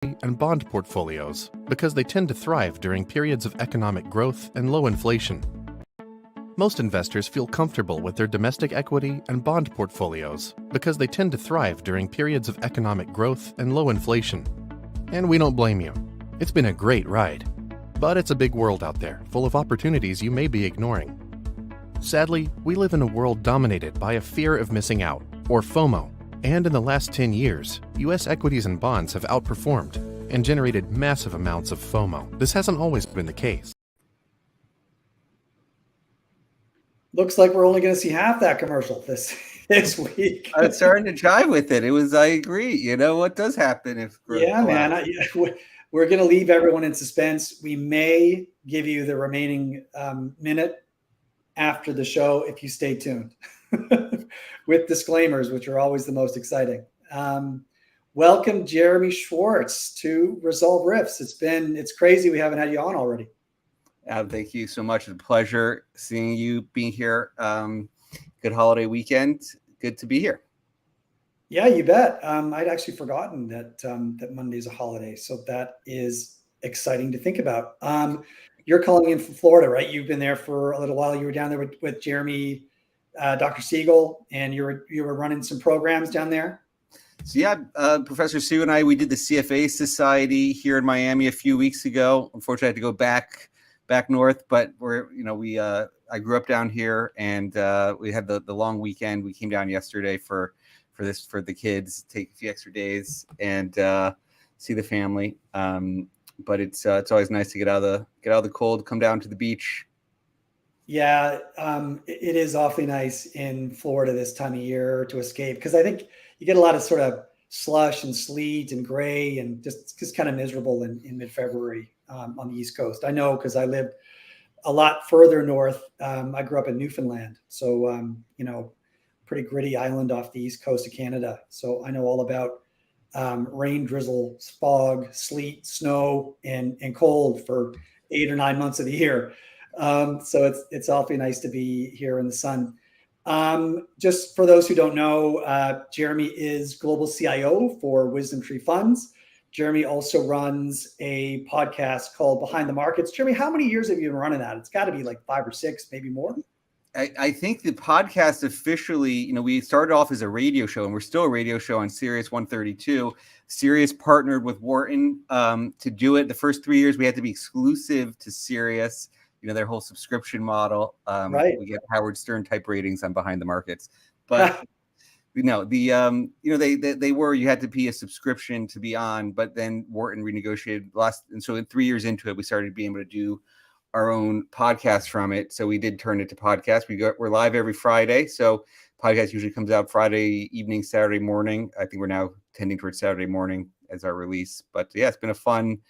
and bond portfolios because they tend to thrive during periods of economic growth and low inflation. Most investors feel comfortable with their domestic equity and bond portfolios because they tend to thrive during periods of economic growth and low inflation. And we don't blame you. It's been a great ride. But it's a big world out there, full of opportunities you may be ignoring. Sadly, we live in a world dominated by a fear of missing out, or FOMO. And in the last 10 years, U.S. equities and bonds have outperformed and generated massive amounts of FOMO. This hasn't always been the case. Looks like we're only going to see half that commercial this week. I was starting to jive with it. I agree. You know, what does happen if growth man, we're going to leave everyone in suspense. We may give you the remaining minute after the show if you stay tuned with disclaimers, which are always the most exciting. Welcome, Jeremy Schwartz, to Resolve Riffs. It's crazy we haven't had you on already. Thank you so much. It's a pleasure seeing you, being here. Good holiday weekend. Good to be here. Yeah, you bet. I'd actually forgotten that Monday's a holiday, so that is exciting to think about. You're calling in from Florida, right? You've been there for a little while. You were down there with Jeremy, Dr. Siegel, and you were running some programs down there. So yeah, Professor Siegel and I, we did the CFA Society here in Miami a few weeks ago. Unfortunately, I had to go back north, but I grew up down here, and we had the long weekend. We came down yesterday for the kids, take a few extra days and see the family. But it's always nice to get out of the cold, come down to the beach. Yeah, it is awfully nice in Florida this time of year to escape, because I think you get a lot of sort of slush and sleet and gray and just kind of miserable in mid-February on the East Coast. I know, because I lived a lot further north. I grew up in Newfoundland, so pretty gritty island off the east coast of Canada. So I know all about rain, drizzle, fog, sleet, snow, and cold for 8 or 9 months of the year. So it's awfully nice to be here in the sun. Just for those who don't know, Jeremy is global CIO for WisdomTree Funds. Jeremy also runs a podcast called Behind the Markets. Jeremy, how many years have you been running that? It's got to be like 5 or 6, maybe more. I think the podcast officially, we started off as a radio show, and we're still a radio show on Sirius 132. Sirius partnered with Wharton to do it. The first 3 years, we had to be exclusive to Sirius, their whole subscription model. Right. We get Howard Stern type ratings on Behind the Markets. But, they were, you had to be a subscription to be on, but then Wharton renegotiated and so in 3 years into it, we started being able to do our own podcast from it. So we did turn it to podcast. We're live every Friday. So podcast usually comes out Friday evening, Saturday morning. I think we're now tending towards Saturday morning as our release. But yeah, it's been a fun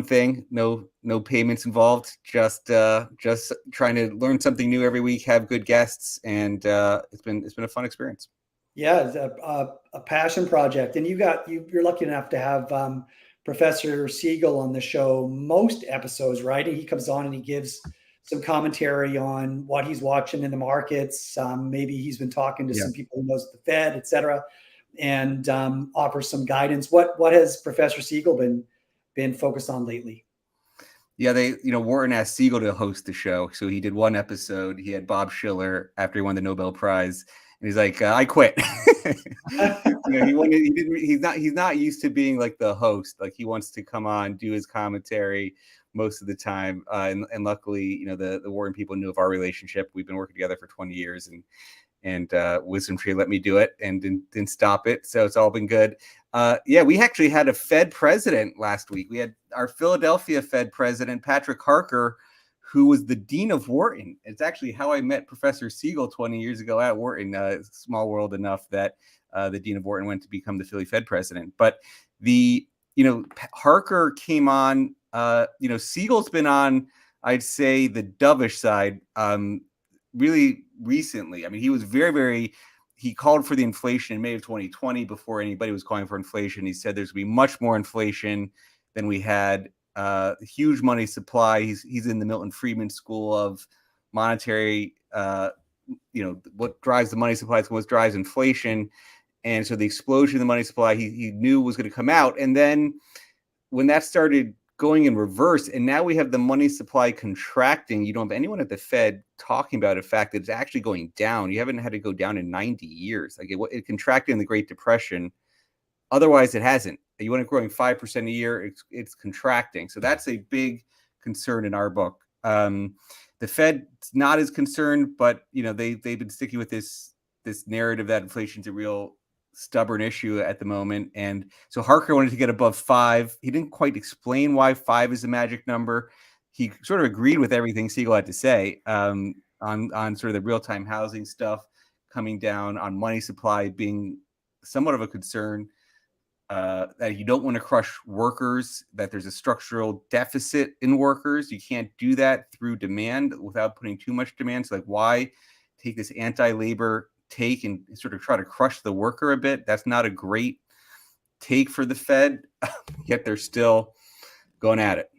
thing. No payments involved. Just trying to learn something new every week, have good guests, and it's been a fun experience. Yeah, it's a passion project. And you're lucky enough to have Professor Siegel on the show most episodes, right? And he comes on and he gives some commentary on what he's watching in the markets. Maybe he's been talking to some people who knows the Fed, et cetera, and offers some guidance. What has Professor Siegel been focused on lately? Yeah, Wharton asked Siegel to host the show. So he did one episode. He had Bob Schiller after he won the Nobel Prize. And he's like, I quit. He's not used to being like the host. Like, he wants to come on, do his commentary most of the time. And luckily, the Wharton people knew of our relationship. We've been working together for 20 years, and WisdomTree let me do it and didn't stop it. So it's all been good. We actually had a Fed president last week. We had our Philadelphia Fed president, Patrick Harker, who was the dean of Wharton. It's actually how I met Professor Siegel 20 years ago at Wharton. Small world enough that the dean of Wharton went to become the Philly Fed president. But Harker came on. Siegel's been on, I'd say, the dovish side really recently. I mean, he was he called for the inflation in May of 2020 before anybody was calling for inflation. He said there's going to be much more inflation than we had. Huge money supply. He's in the Milton Friedman School of Monetary. What drives the money supply is what drives inflation. And so the explosion in the money supply, he knew was going to come out. And then when that started going in reverse, and now we have the money supply contracting, you don't have anyone at the Fed talking about the fact that it's actually going down. You haven't had it go down in 90 years. Like it contracted in the Great Depression. Otherwise, it hasn't. You want it growing 5% a year, it's contracting. So that's a big concern in our book. The Fed's not as concerned, but they've been sticking with this narrative that inflation's a real stubborn issue at the moment. And so Harker wanted to get above 5. He didn't quite explain why 5 is the magic number. He sort of agreed with everything Siegel had to say on sort of the real-time housing stuff coming down, on money supply being somewhat of a concern, that you don't want to crush workers, that there's a structural deficit in workers. You can't do that through demand without putting too much demand. So like, why take this anti-labor take and sort of try to crush the worker a bit? That's not a great take for the Fed, yet they're still going at it.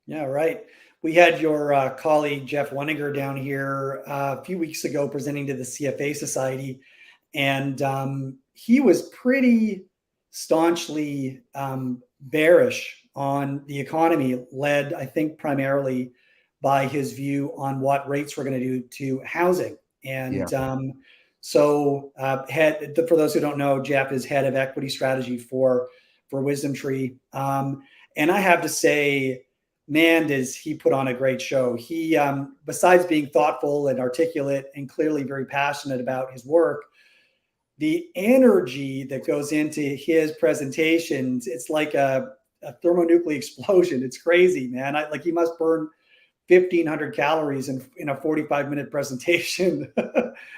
Yeah, right. We had your colleague Jeff Wenninger down here a few weeks ago presenting to the CFA Society, and he was pretty staunchly bearish on the economy, led, I think, primarily by his view on what rates were going to do to housing. And so for those who don't know, Jeff is head of equity strategy for WisdomTree. And I have to say, man, does he put on a great show. He, besides being thoughtful and articulate and clearly very passionate about his work, the energy that goes into his presentations, it's like a thermonuclear explosion. It's crazy, man. He must burn 1,500 calories in a 45-minute presentation.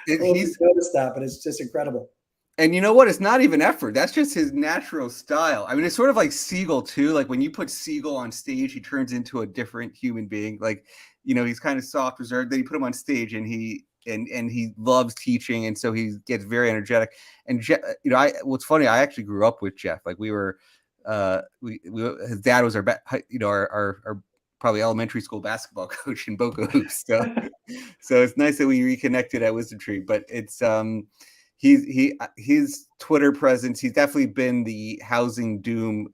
He's noticed that, but it's just incredible. And you know what? It's not even effort. That's just his natural style. I mean, it's sort of like Siegel too. Like when you put Siegel on stage, he turns into a different human being. Like, he's kind of soft, reserved. Then you put him on stage, and he loves teaching, and so he gets very energetic. And what's funny, I actually grew up with Jeff. Like we were, his dad was our probably elementary school basketball coach in Boca Hoops. So it's nice that we reconnected at WisdomTree. But it's his Twitter presence, he's definitely been the housing doom.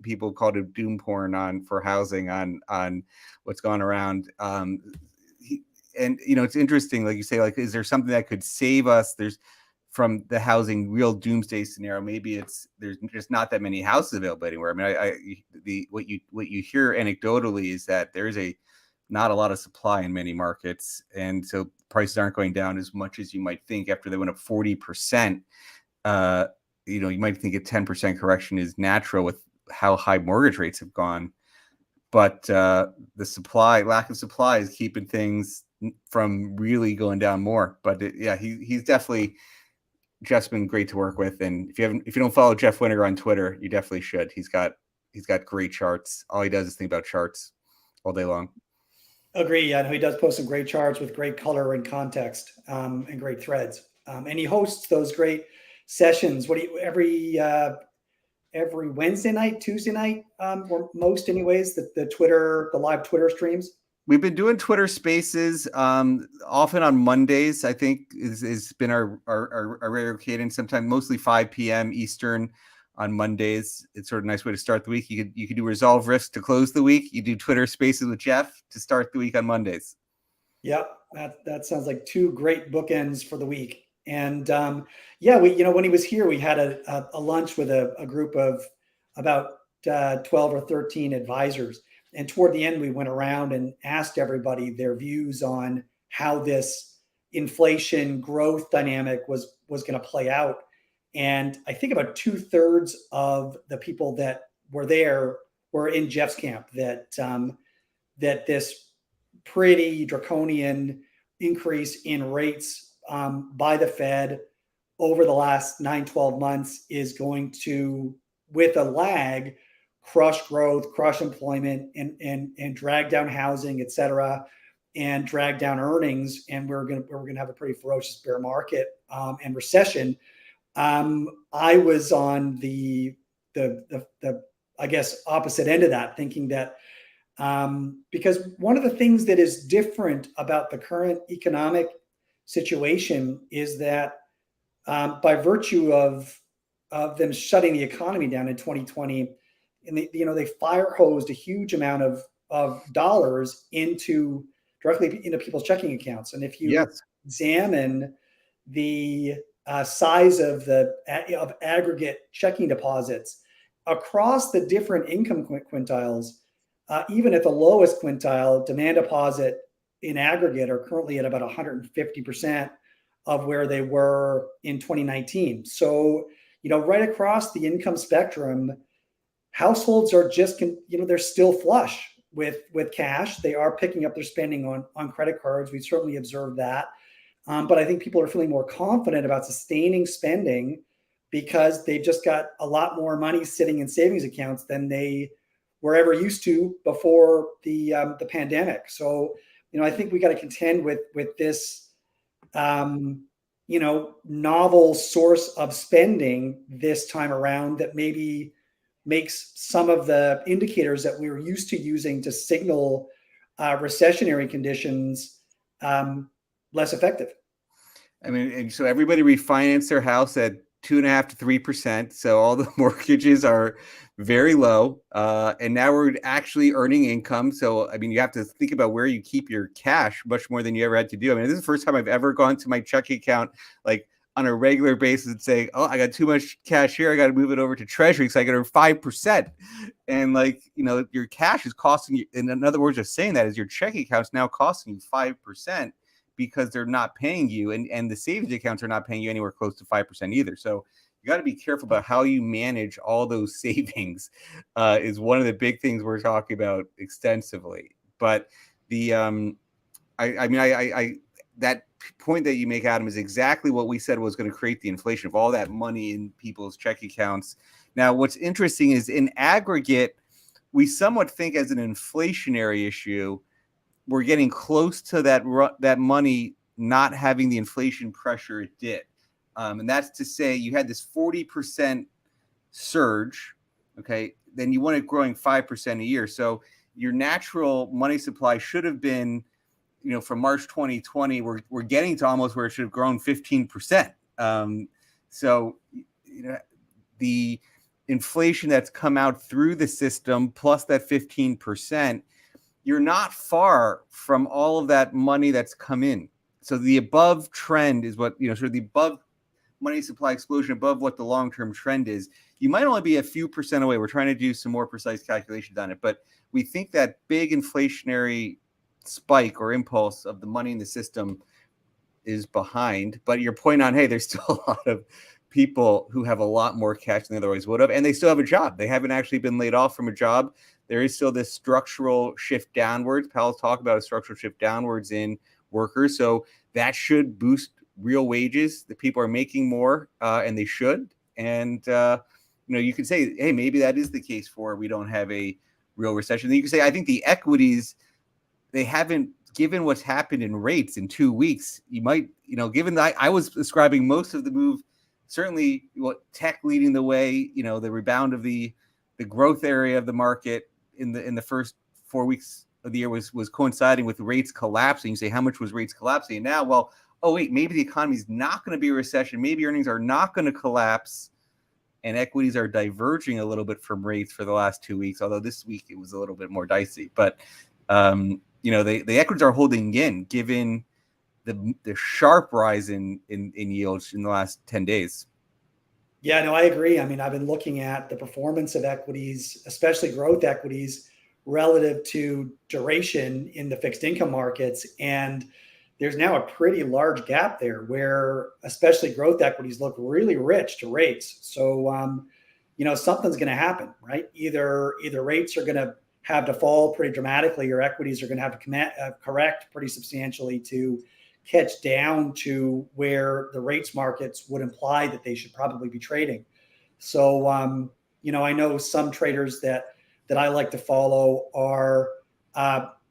People called it doom porn for housing on what's gone around. And it's interesting, like you say, like, is there something that could save us? There's from the housing real doomsday scenario. Maybe there's just not that many houses available anywhere. I mean, what you hear anecdotally is that there is not a lot of supply in many markets, and so prices aren't going down as much as you might think after they went up 40%. You might think a 10% correction is natural with how high mortgage rates have gone, but the lack of supply is keeping things from really going down more. But he's definitely just been great to work with. And if you don't follow Jeff Wenninger on Twitter, you definitely should. He's got great charts. All he does is think about charts all day long. Agree. Yeah, he does post some great charts with great color and context, and great threads. And he hosts those great sessions. Every Wednesday night, Tuesday night, or most anyways, the live Twitter streams. We've been doing Twitter Spaces often on Mondays. I think has been our regular cadence. Sometimes mostly 5 p.m. Eastern on Mondays. It's sort of a nice way to start the week. You could do Resolve Riffs to close the week. You do Twitter Spaces with Jeff to start the week on Mondays. Yep, that sounds like two great bookends for the week. And when he was here, we had a lunch with a group of about 12 or 13 advisors. And toward the end, we went around and asked everybody their views on how this inflation growth dynamic was going to play out. And I think about 2/3 of the people that were there were in Jeff's camp, that this pretty draconian increase in rates by the Fed over the last 9-12 months is going to, with a lag, crush growth, crush employment, and drag down housing, et cetera, and drag down earnings. And we're gonna have a pretty ferocious bear market and recession. I was on the I guess opposite end of that, thinking that because one of the things that is different about the current economic situation is that by virtue of them shutting the economy down in 2020, and they fire hosed a huge amount of dollars directly into people's checking accounts. And if you examine the size of aggregate checking deposits across the different income quintiles, even at the lowest quintile, demand deposit in aggregate are currently at about 150% of where they were in 2019. So, right across the income spectrum, households are just, they're still flush with cash. They are picking up their spending on credit cards. We certainly observed that. But I think people are feeling more confident about sustaining spending because they've just got a lot more money sitting in savings accounts than they were ever used to before the pandemic. So, I think we got to contend with this, novel source of spending this time around that maybe makes some of the indicators that we were used to using to signal recessionary conditions less effective. I mean, and so everybody refinanced their house at 2.5% to 3%. So all the mortgages are very low. And now we're actually earning income. So, I mean, you have to think about where you keep your cash much more than you ever had to do. I mean, this is the first time I've ever gone to my checking account, like on a regular basis and say, oh, I got too much cash here. I got to move it over to Treasury because I got to earn 5%. And your cash is costing you. In other words, just saying that is your checking account's now costing you 5%. Because they're not paying you, and the savings accounts are not paying you anywhere close to 5% either. So you got to be careful about how you manage all those savings. Is one of the big things we're talking about extensively. But that point that you make, Adam, is exactly what we said was going to create the inflation of all that money in people's checking accounts. Now, what's interesting is in aggregate, we somewhat think as an inflationary issue. We're getting close to that money not having the inflation pressure it did. And that's to say you had this 40% surge, okay? Then you want it growing 5% a year. So your natural money supply should have been, from March 2020, we're getting to almost where it should have grown 15%. So the inflation that's come out through the system plus that 15%, you're not far from all of that money that's come in. So the above trend is what, sort of the above money supply explosion above what the long-term trend is. You might only be a few percent away. We're trying to do some more precise calculations on it, but we think that big inflationary spike or impulse of the money in the system is behind. But your point on, hey, there's still a lot of people who have a lot more cash than they otherwise would have, and they still have a job. They haven't actually been laid off from a job. There is still this structural shift downwards. Powell's talked about a structural shift downwards in workers. So that should boost real wages. The people are making more, and they should. And, you can say, hey, maybe that is the case for we don't have a real recession. Then you can say, I think the equities, they haven't, given what's happened in rates in 2 weeks, you might, given that I was ascribing most of the move, certainly tech leading the way, the rebound of the growth area of the market in the first 4 weeks of the year was coinciding with rates collapsing. You say, how much was rates collapsing? And now, well, oh wait, maybe the economy is not going to be a recession. Maybe earnings are not going to collapse, and equities are diverging a little bit from rates for the last 2 weeks. Although this week it was a little bit more dicey, but the equities are holding in given the sharp rise in yields in the last 10 days. Yeah, no, I agree. I mean, I've been looking at the performance of equities, especially growth equities, relative to duration in the fixed income markets. And there's now a pretty large gap there where especially growth equities look really rich to rates. So, something's going to happen, right? Either rates are going to have to fall pretty dramatically or equities are going to have to correct pretty substantially to catch down to where the rates markets would imply that they should probably be trading. So, I know some traders that I like to follow are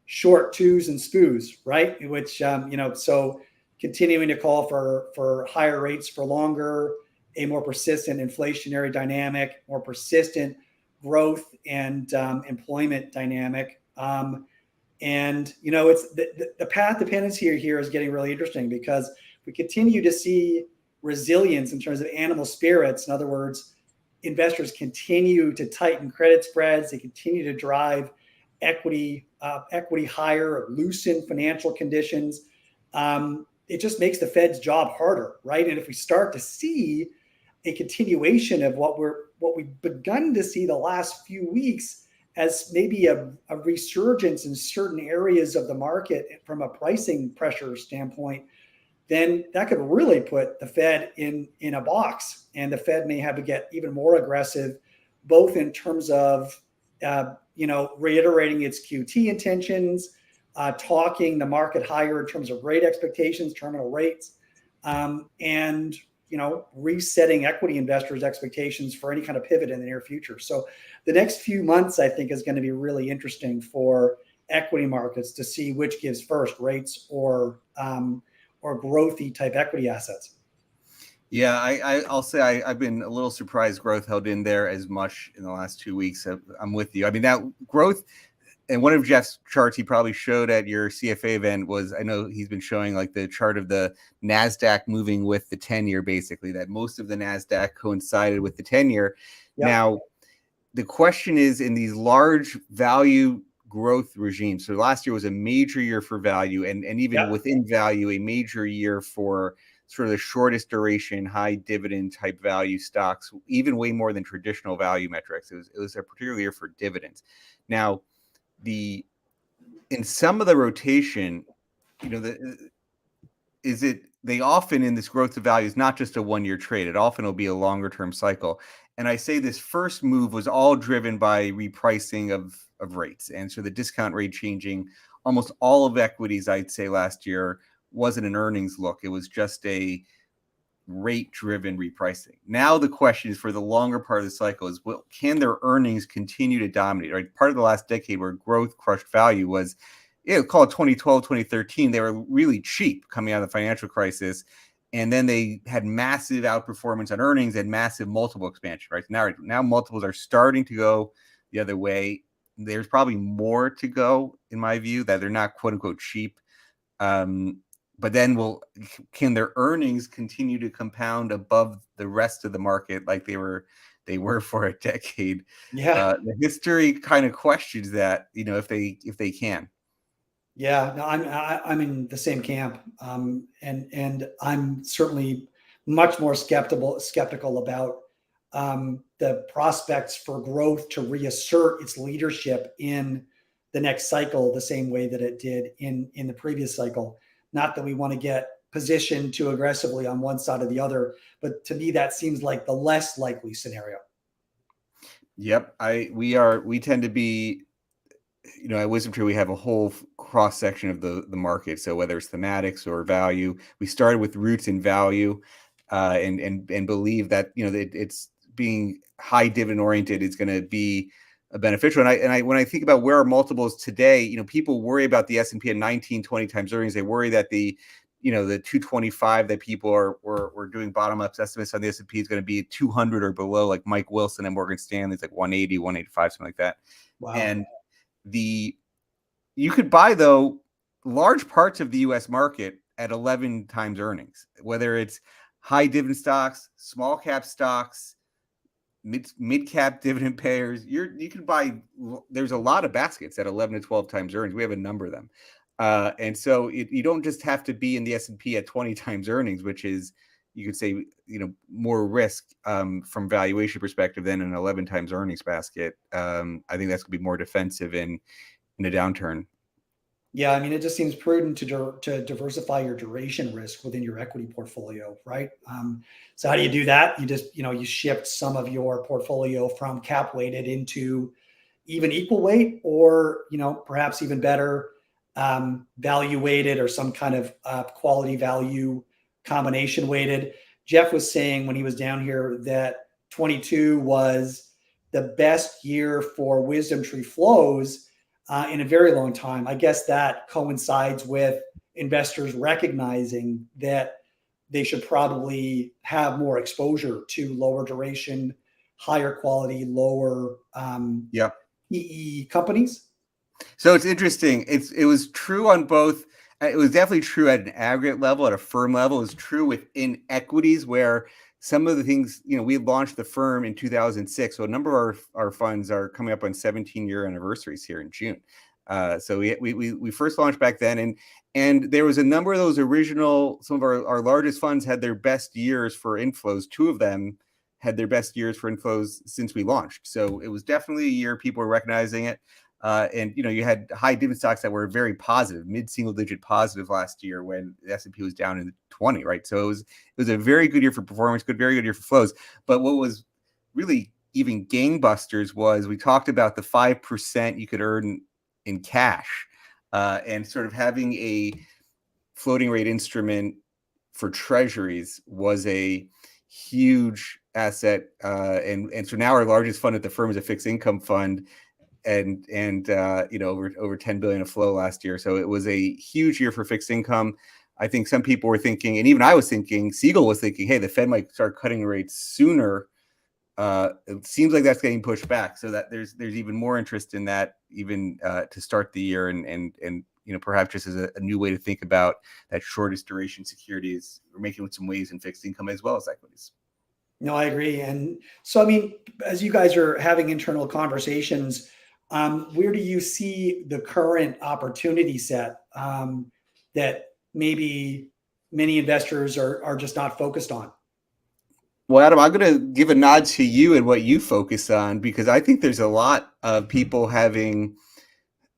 short twos and SPOOs, right? Which, so continuing to call for higher rates for longer, a more persistent inflationary dynamic, more persistent growth and employment dynamic. It's the path dependency here is getting really interesting because we continue to see resilience in terms of animal spirits. In other words, investors continue to tighten credit spreads. They continue to drive equity higher, or loosen financial conditions. It just makes the Fed's job harder, right? And if we start to see a continuation of what we've begun to see the last few weeks as maybe a resurgence in certain areas of the market from a pricing pressure standpoint, then that could really put the Fed in a box, and the Fed may have to get even more aggressive, both in terms of reiterating its QT intentions, talking the market higher in terms of rate expectations, terminal rates, and resetting equity investors' expectations for any kind of pivot in the near future. So the next few months, I think, is going to be really interesting for equity markets to see which gives first, rates or growthy type equity assets. Yeah, I'll say I've been a little surprised growth held in there as much in the last 2 weeks. I'm with you. I mean, that growth, and one of Jeff's charts he probably showed at your CFA event was, I know he's been showing like the chart of the NASDAQ moving with the 10-year, basically, that most of the NASDAQ coincided with the 10-year. Yep. Now, the question is, in these large value growth regimes, so last year was a major year for value, and even within value, a major year for sort of the shortest duration, high dividend type value stocks, even way more than traditional value metrics. It was a particular year for dividends. Now, in some of the rotation, they often in this growth of value is not just a 1-year trade. It often will be a longer term cycle. And I say this first move was all driven by repricing of rates. And so the discount rate changing almost all of equities, I'd say last year, wasn't an earnings look. It was just a rate driven repricing. Now the question is, for the longer part of the cycle, is, well, can their earnings continue to dominate? Right? Part of the last decade where growth crushed value was, call it 2012, 2013. They were really cheap coming out of the financial crisis. And then they had massive outperformance on earnings and massive multiple expansion, right? Now multiples are starting to go the other way. There's probably more to go, in my view, that they're not quote unquote cheap. But then can their earnings continue to compound above the rest of the market like they were for a decade? Yeah. The history kind of questions that, if they can. Yeah, no, I'm in the same camp, and I'm certainly much more skeptical about the prospects for growth to reassert its leadership in the next cycle the same way that it did in the previous cycle. Not that we want to get positioned too aggressively on one side or the other, but to me that seems like the less likely scenario. Yep, we tend to be. At WisdomTree, we have a whole cross section of the market. So whether it's thematics or value, we started with roots in value, and believe that it's being high dividend oriented is going to be beneficial. And I when I think about where our multiples today, people worry about the S&P at 19, 20 times earnings. They worry that the 225 that people were doing bottom up estimates on the S&P is going to be 200 or below, like Mike Wilson and Morgan Stanley. It's like 180, 185, something like that. Wow. And you could buy, though, large parts of the U.S. market at 11 times earnings, whether it's high dividend stocks, small cap stocks, mid cap dividend payers. You can buy. There's a lot of baskets at 11 to 12 times earnings. We have a number of them, and so you don't just have to be in the S&P at 20 times earnings, which is, you could say, more risk from valuation perspective than an 11 times earnings basket. I think that's going to be more defensive in a downturn. Yeah, I mean, it just seems prudent to diversify your duration risk within your equity portfolio, right? So how do you do that? You just, you shift some of your portfolio from cap weighted into even equal weight, or, perhaps even better, value weighted, or some kind of quality value combination weighted. Jeff was saying when he was down here that 22 was the best year for WisdomTree flows in a very long time. I guess that coincides with investors recognizing that they should probably have more exposure to lower duration, higher quality, lower PE companies. So it's interesting. It was true on both It was definitely true at an aggregate level, at a firm level. It was true within equities, where some of the things, we launched the firm in 2006. So a number of our funds are coming up on 17-year anniversaries here in June. So we first launched back then, and there was a number of those some of our largest funds had their best years for inflows. Two of them had their best years for inflows since we launched. So it was definitely a year people were recognizing it. And you had high dividend stocks that were very positive, mid-single digit positive last year when the S&P was down in the 20, right? So it was a very good year for performance, very good year for flows. But what was really even gangbusters was we talked about the 5% you could earn in cash, and sort of having a floating rate instrument for treasuries was a huge asset. And so now our largest fund at the firm is a fixed income fund, and over 10 billion of flow last year. So it was a huge year for fixed income. I think some people were thinking, and even I was thinking, Siegel was thinking, hey, the Fed might start cutting rates sooner. It seems like that's getting pushed back, so that there's even more interest in that, even to start the year, and perhaps just as a new way to think about that shortest duration securities. We're making some waves in fixed income as well as equities. No, I agree. And so, I mean, as you guys are having internal conversations, where do you see the current opportunity set that maybe many investors are just not focused on? Well, Adam, I'm going to give a nod to you and what you focus on, because I think there's a lot of people having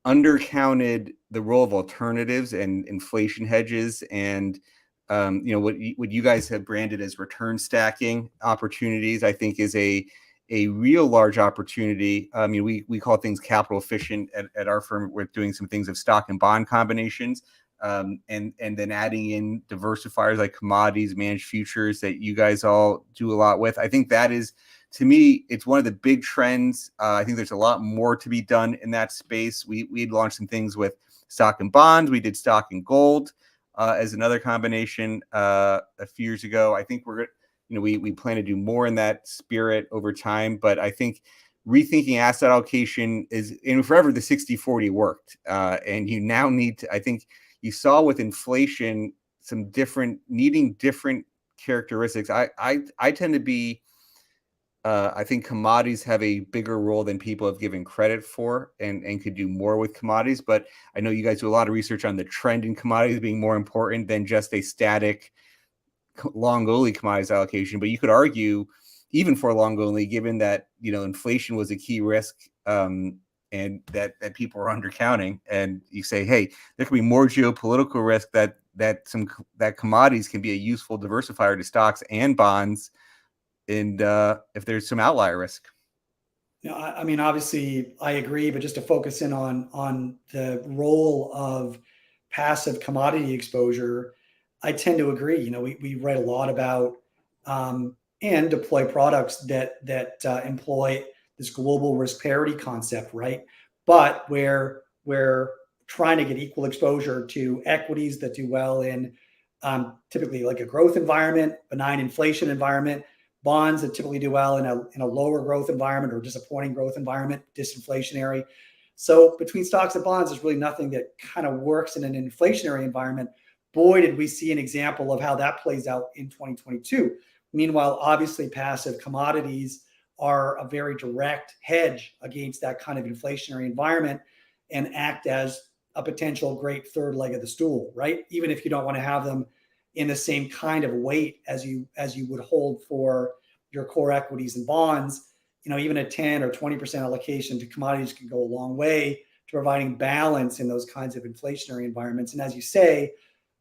undercounted the role of alternatives and inflation hedges, and what you guys have branded as return stacking opportunities, I think is a real large opportunity. I mean, we call things capital efficient at our firm. We're doing some things of stock and bond combinations, and then adding in diversifiers like commodities, managed futures that you guys all do a lot with. I think that is, to me, it's one of the big trends. I think there's a lot more to be done in that space. We'd launched some things with stock and bonds. We did stock and gold as another combination a few years ago. I think we plan to do more in that spirit over time. But I think rethinking asset allocation is, and forever the 60-40 worked. And you now need to, I think you saw with inflation, needing different characteristics. I tend to be, I think commodities have a bigger role than people have given credit for, and could do more with commodities. But I know you guys do a lot of research on the trend in commodities being more important than just a static long only commodities allocation. But you could argue, even for long only, given that inflation was a key risk, and that people are undercounting, and you say, hey, there could be more geopolitical risk that commodities can be a useful diversifier to stocks and bonds. And if there's some outlier risk. I mean, obviously I agree, but just to focus in on the role of passive commodity exposure, I tend to agree. We write a lot about and deploy products that employ this global risk parity concept, right? But where we're trying to get equal exposure to equities that do well in typically like a growth environment, benign inflation environment, bonds that typically do well in a lower growth environment or disappointing growth environment, disinflationary. So between stocks and bonds, there's really nothing that kind of works in an inflationary environment. Boy, did we see an example of how that plays out in 2022. Meanwhile, obviously, passive commodities are a very direct hedge against that kind of inflationary environment and act as a potential great third leg of the stool, right? Even if you don't want to have them in the same kind of weight as you would hold for your core equities and bonds, even a 10 or 20% allocation to commodities can go a long way to providing balance in those kinds of inflationary environments. And as you say,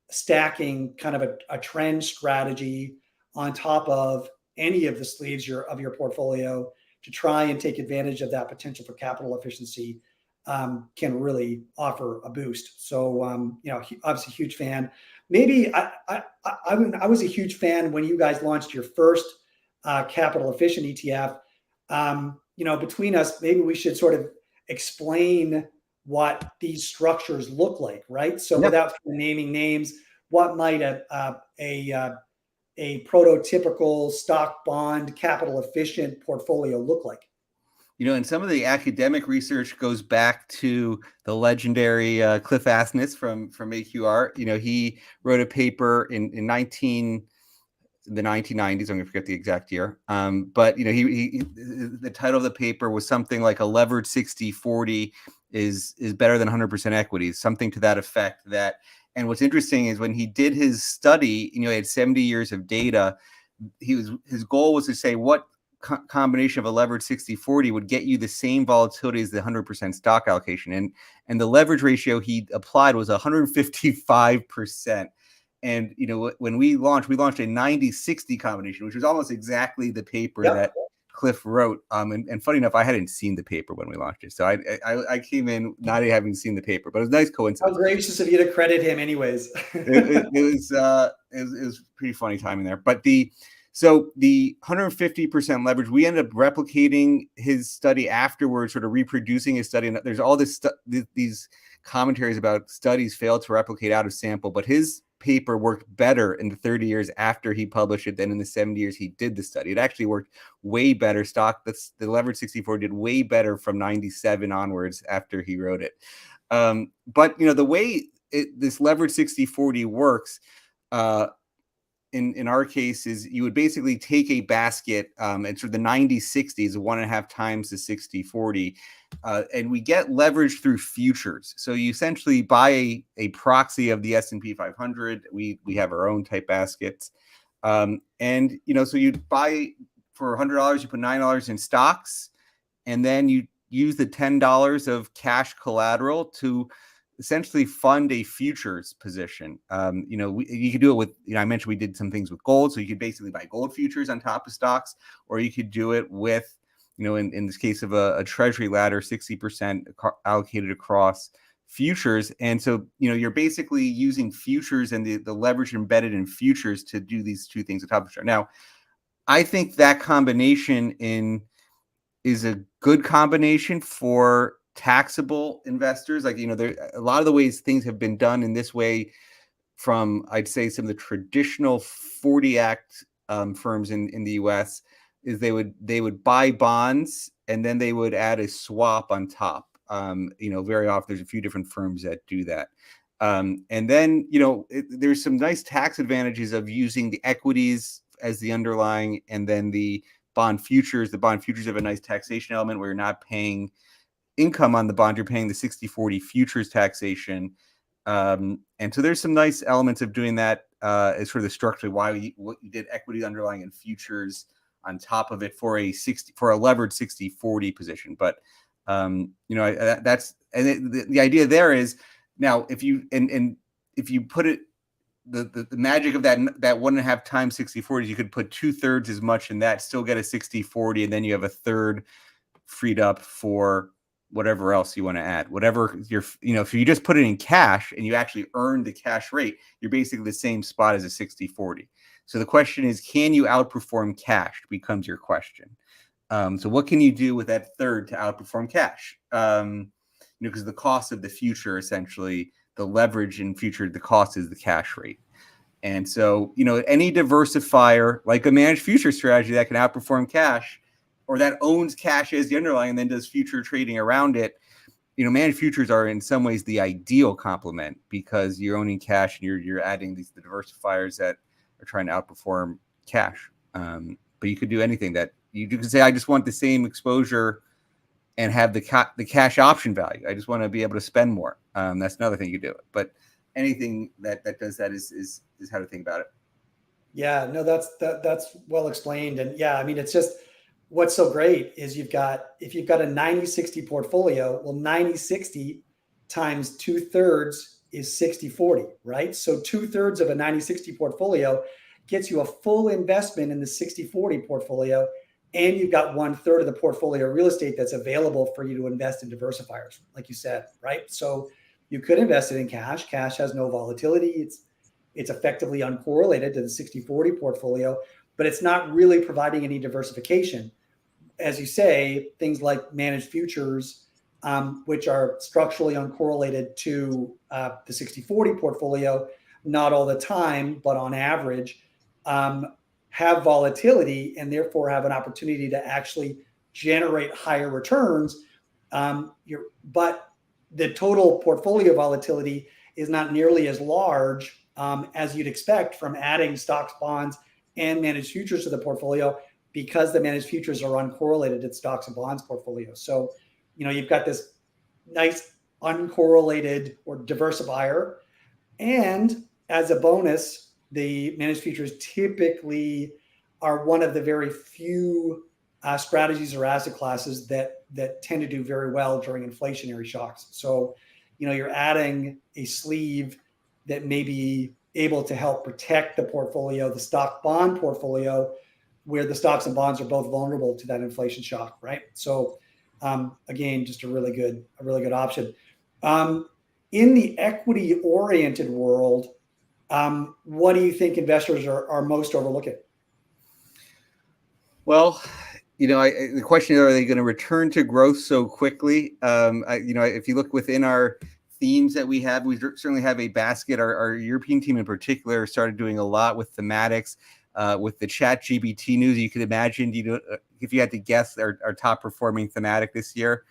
stacking kind of a trend strategy on top of any of the sleeves of your portfolio to try and take advantage of that potential for capital efficiency can really offer a boost. So, obviously huge fan. Maybe I was a huge fan when you guys launched your first capital efficient ETF. Between us, maybe we should sort of explain what these structures look like, right? So without naming names, what might a prototypical stock bond capital efficient portfolio look like? And some of the academic research goes back to the legendary Cliff Asness from AQR. He wrote a paper in the 1990s. I'm going to forget the exact year. But he the title of the paper was something like a levered 60-40 is better than 100% equities, something to that effect. And what's interesting is when he did his study, he had 70 years of data. His goal was to say what combination of a levered 60-40 would get you the same volatility as the 100% stock allocation. And the leverage ratio he applied was 155%. And when we launched a 90-60 combination, which was almost exactly the paper that Cliff wrote. And funny enough, I hadn't seen the paper when we launched it, so I came in not having seen the paper, but it was a nice coincidence. How gracious of you to credit him, anyways. it was pretty funny timing there. But the 150% leverage, we ended up replicating his study afterwards, sort of reproducing his study. And there's all these commentaries about studies failed to replicate out of sample, but his paper worked better in the 30 years after he published it than in the 70 years he did the study. It actually worked way better. The leverage 64 did way better from 97 onwards after he wrote it. But the way this leverage 60-40 works, in our case, is you would basically take a basket, and sort of the 90-60 is 1.5 times the 60-40, and we get leverage through futures. So you essentially buy a proxy of the S&P 500. We have our own type baskets, and so you buy for $100, you put $9 in stocks, and then you use the $10 of cash collateral to essentially fund a futures position. You could do it with, I mentioned we did some things with gold. So you could basically buy gold futures on top of stocks, or you could do it with, in this case of a treasury ladder, 60% allocated across futures. And so, you're basically using futures and the leverage embedded in futures to do these two things on top of each other. Now, I think that combination is a good combination for taxable investors. There a lot of the ways things have been done in this way from, I'd say, some of the traditional 40 Act firms in the US is they would buy bonds and then they would add a swap on top. Very often there's a few different firms that do that. And then, there's some nice tax advantages of using the equities as the underlying, and then the bond futures. The bond futures have a nice taxation element where you're not paying income on the bond, you're paying the 60-40 futures taxation. And so there's some nice elements of doing that as sort of the structure why you did equity underlying and futures on top of it for a levered 60-40 position. But that's the idea there is, now if you put it, the magic of that 1.5 times 60-40 is you could put 2/3 as much in that, still get a 60-40, and then you have a third freed up for whatever else you want to add. Whatever if you just put it in cash and you actually earn the cash rate, you're basically the same spot as a 60-40. So the question is, can you outperform cash? Becomes your question. So what can you do with that third to outperform cash? Because the cost of the future, essentially, the leverage in future, the cost is the cash rate. And so, any diversifier like a managed future strategy that can outperform cash, or that owns cash as the underlying and then does future trading around it, managed futures are in some ways the ideal complement, because you're owning cash and you're adding the diversifiers that are trying to outperform cash. But you could do anything that you could say, I just want the same exposure and have the cash option value. I just want to be able to spend more. That's another thing you do. But anything that does that is how to think about it. Yeah, no, that's well explained. And yeah, I mean, it's just, what's so great is if you've got a 90-60 portfolio, well, 90-60 times 2/3 is 60-40, right? So 2/3 of a 90-60 portfolio gets you a full investment in the 60-40 portfolio, and you've got 1/3 of the portfolio real estate that's available for you to invest in diversifiers, like you said, right? So you could invest it in cash. Cash has no volatility. It's effectively uncorrelated to the 60-40 portfolio, but it's not really providing any diversification. As you say, things like managed futures, which are structurally uncorrelated to the 60-40 portfolio, not all the time, but on average, have volatility and therefore have an opportunity to actually generate higher returns. But the total portfolio volatility is not nearly as large as you'd expect from adding stocks, bonds, and managed futures to the portfolio, because the managed futures are uncorrelated to the stocks and bonds portfolio. So, you've got this nice uncorrelated or diversifier. And as a bonus, the managed futures typically are one of the very few strategies or asset classes that tend to do very well during inflationary shocks. So, you're adding a sleeve that may be able to help protect the portfolio, the stock bond portfolio, where the stocks and bonds are both vulnerable to that inflation shock, right? So, again, just a really good option. In the equity-oriented world, what do you think investors are most overlooking? Well, the question is, are they going to return to growth so quickly? If you look within our themes that we certainly have a basket. Our European team in particular started doing a lot with thematics, with the ChatGPT news. You could imagine, if you had to guess our top performing thematic this year,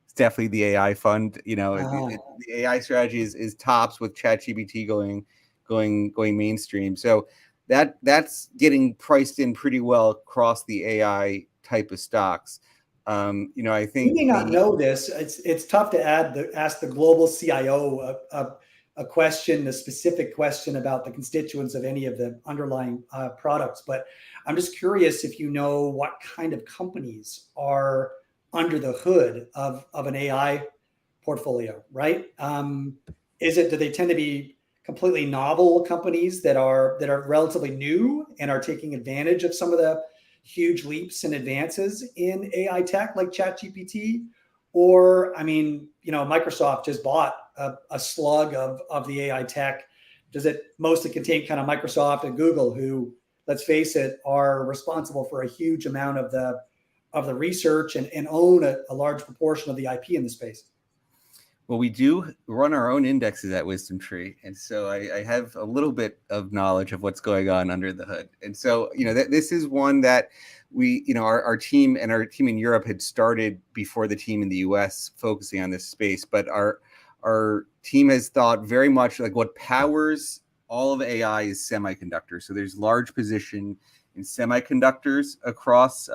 it's definitely the AI fund. The AI strategy is tops, with ChatGPT going mainstream. So that's getting priced in pretty well across the AI type of stocks. I think you may not know this. It's tough to ask the global CIO a question, a specific question about the constituents of any of the underlying products. But I'm just curious if you know what kind of companies are under the hood of an AI portfolio, right? Do they tend to be completely novel companies that are relatively new and are taking advantage of some of the huge leaps and advances in AI tech like ChatGPT? Or, Microsoft just bought a slug of the AI tech. Does it mostly contain kind of Microsoft and Google, who, let's face it, are responsible for a huge amount of the research and own a large proportion of the IP in the space? Well, we do run our own indexes at WisdomTree, and so I have a little bit of knowledge of what's going on under the hood. And so, this is one that we, our team and our team in Europe had started before the team in the US focusing on this space. But our team has thought very much like what powers all of AI is semiconductors. So there's large position in semiconductors across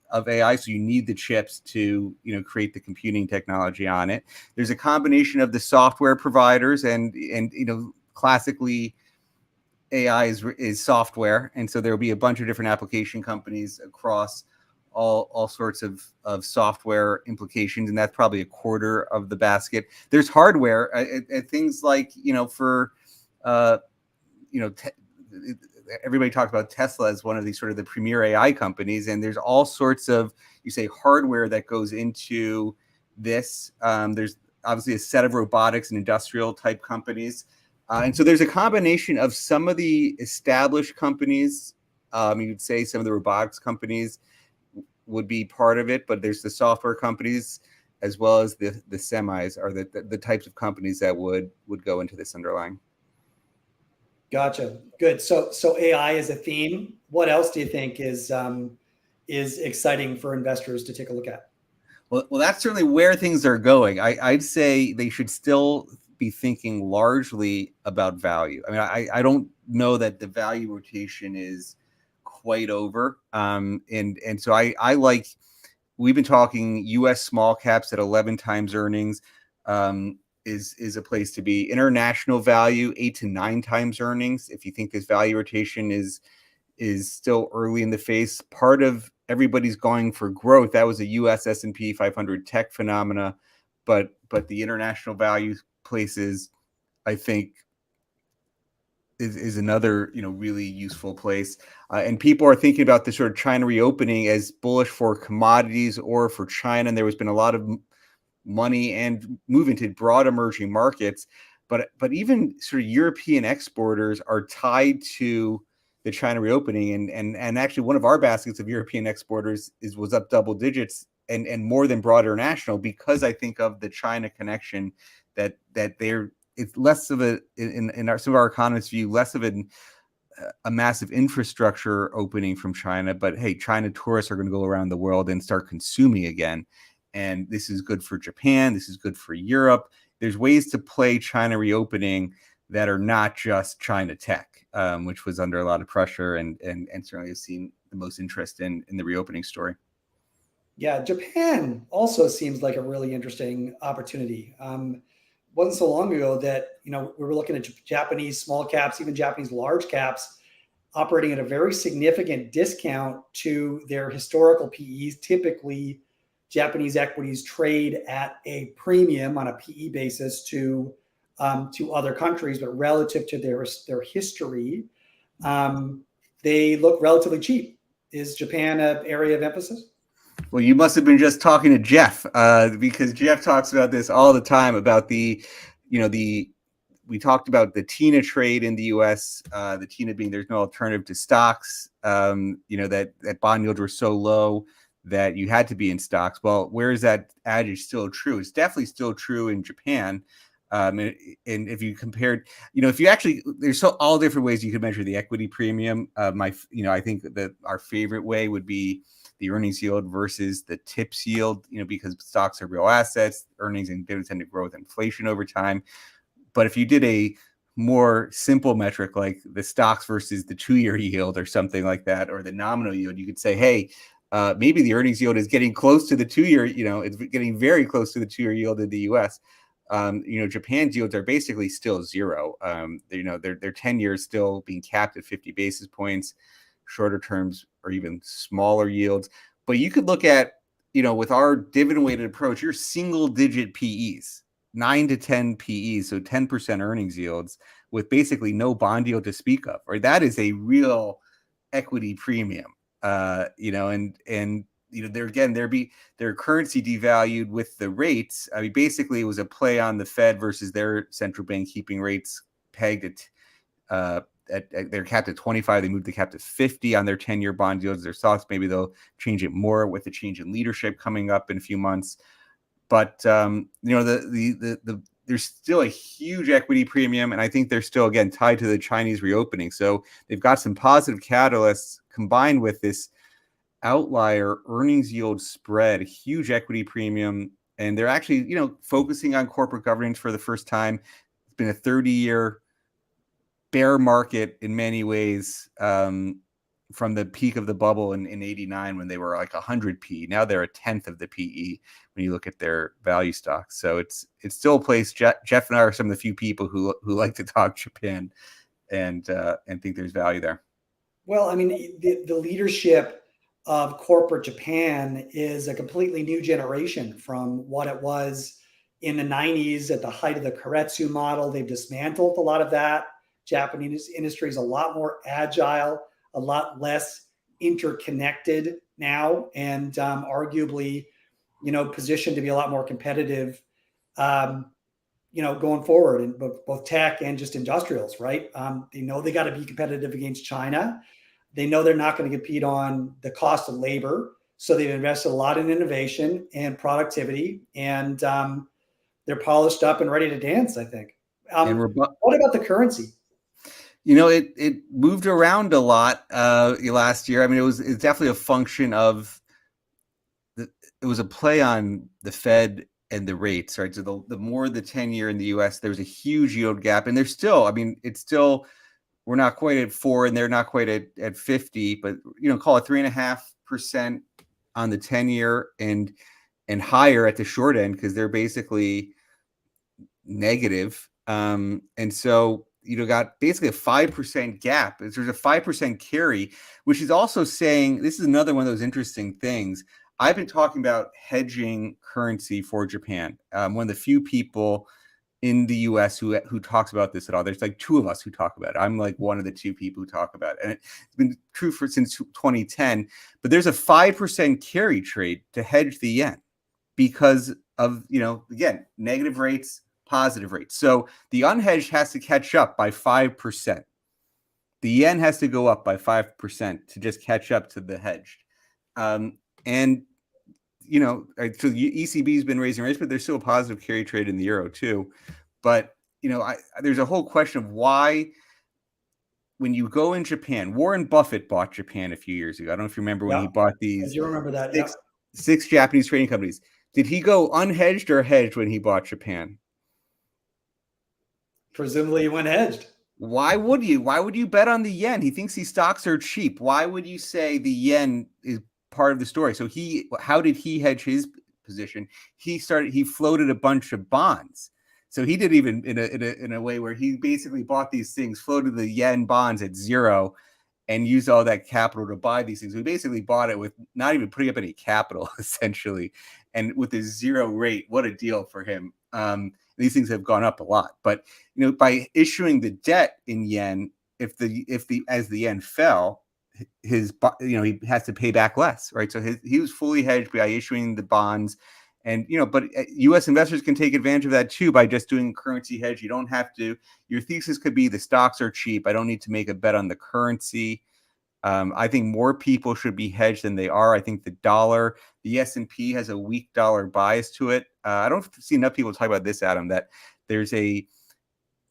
of AI, so you need the chips to create the computing technology on it. There's a combination of the software providers, and classically AI is software, and so there will be a bunch of different application companies across all sorts of software implications, and that's probably a quarter of the basket. There's hardware, things like everybody talks about Tesla as one of these sort of the premier AI companies, and there's all sorts of, hardware that goes into this. There's obviously a set of robotics and industrial type companies. And so there's a combination of some of the established companies. You'd say some of the robotics companies would be part of it, but there's the software companies as well as the semis are the types of companies that would go into this underlying. Gotcha. Good. So AI is a theme. What else do you think is exciting for investors to take a look at? Well, that's certainly where things are going. I'd say they should still be thinking largely about value. I don't know that the value rotation is quite over. And so I like, we've been talking US small caps at 11 times earnings. Is a place to be. International value, 8 to 9 times earnings. If you think this value rotation is still early in the phase, part of everybody's going for growth. That was a US S&P 500 tech phenomena, but the international value places, I think, is another really useful place. And people are thinking about the sort of China reopening as bullish for commodities or for China. And there has been a lot of money and move into broad emerging markets, but even sort of European exporters are tied to the China reopening, and actually one of our baskets of European exporters was up double digits and more than broad international, because I think of the China connection that it's less of a, in some of our economists view, less of an a massive infrastructure opening from China, but hey, China tourists are going to go around the world and start consuming again. And this is good for Japan. This is good for Europe. There's ways to play China reopening that are not just China tech, which was under a lot of pressure and certainly has seen the most interest in the reopening story. Yeah, Japan also seems like a really interesting opportunity. Wasn't so long ago that we were looking at Japanese small caps, even Japanese large caps, operating at a very significant discount to their historical PEs. Typically, Japanese equities trade at a premium on a PE basis to other countries, but relative to their history, they look relatively cheap. Is Japan an area of emphasis? Well, you must have been just talking to Jeff, because Jeff talks about this all the time about we talked about the TINA trade in the U.S., the TINA being there's no alternative to stocks, that bond yields were so low that you had to be in stocks. Well, where is that adage still true? It's definitely still true in Japan. And if you compared, if you actually, there's all different ways you could measure the equity premium. I think that our favorite way would be the earnings yield versus the TIPS yield, because stocks are real assets, earnings and dividends tend to grow with inflation over time. But if you did a more simple metric like the stocks versus the 2-year yield or something like that, or the nominal yield, you could say, hey, maybe the earnings yield is getting close to the 2-year, it's getting very close to the 2-year yield in the US. Japan's yields are basically still zero. Their 10 years still being capped at 50 basis points. Shorter terms or even smaller yields. But you could look at, with our dividend weighted approach, your single digit PEs, 9 to 10 PEs, so 10% earnings yields with basically no bond yield to speak of, right? That is a real equity premium. Their currency devalued with the rates. I mean, basically it was a play on the Fed versus their central bank keeping rates pegged at they're capped at 25. They moved the cap to 50 on their 10-year bond yields. Their thoughts maybe they'll change it more with the change in leadership coming up in a few months. But there's still a huge equity premium, and I think they're still again tied to the Chinese reopening. So they've got some positive catalysts combined with this outlier earnings yield spread, a huge equity premium, and they're actually focusing on corporate governance for the first time. It's been a 30-year bear market in many ways, from the peak of the bubble in 89 when they were like 100 P. Now they're a tenth of the PE when you look at their value stocks. So it's still a place. Jeff and I are some of the few people who like to talk Japan and think there's value there. Well, I mean, the leadership of corporate Japan is a completely new generation from what it was in the 90s at the height of the Keiretsu model. They've dismantled a lot of that. Japanese industry is a lot more agile, a lot less interconnected now, and arguably, positioned to be a lot more competitive, going forward in both tech and just industrials, right? They know they got to be competitive against China. They know they're not going to compete on the cost of labor. So they've invested a lot in innovation and productivity, and they're polished up and ready to dance, I think. What about the currency? It moved around a lot last year. I mean, it's definitely a function of it was a play on the Fed and the rates, right? So the more the 10-year in the US, there's a huge yield gap, and there's still, we're not quite at 4 and they're not quite at 50, but call it 3.5% on the 10-year and higher at the short end because they're basically negative. And so got basically a 5% gap. There's a 5% carry, which is also saying, this is another one of those interesting things. I've been talking about hedging currency for Japan. One of the few people in the US who talks about this at all. There's like 2 of us who talk about it. I'm like one of the 2 people who talk about it. And it's been true since 2010. But there's a 5% carry trade to hedge the yen because of, again, negative rates, positive rates. So the unhedged has to catch up by 5%. The yen has to go up by 5% to just catch up to the hedged. So the ECB has been raising rates, but there's still a positive carry trade in the euro too. But there's a whole question of why when you go in Japan, Warren Buffett bought Japan a few years ago. I don't know if you remember when he bought I these do remember that. six Japanese trading companies. Did he go unhedged or hedged when he bought Japan? Presumably he went hedged. Why would you? Why would you bet on the yen? He thinks these stocks are cheap. Why would you say the yen is part of the story? So how did he hedge his position? He floated a bunch of bonds. So he did even in a way where he basically bought these things, floated the yen bonds at zero, and used all that capital to buy these things. We basically bought it with not even putting up any capital, essentially, and with a zero rate. What a deal for him! These things have gone up a lot, but by issuing the debt in yen, as the yen fell, he has to pay back less, right? So he was fully hedged by issuing the bonds, and but U.S. investors can take advantage of that too by just doing currency hedge. You don't have to. Your thesis could be the stocks are cheap. I don't need to make a bet on the currency. I think more people should be hedged than they are. I think the S&P has a weak dollar bias to it. I don't see enough people talk about this, Adam, that there's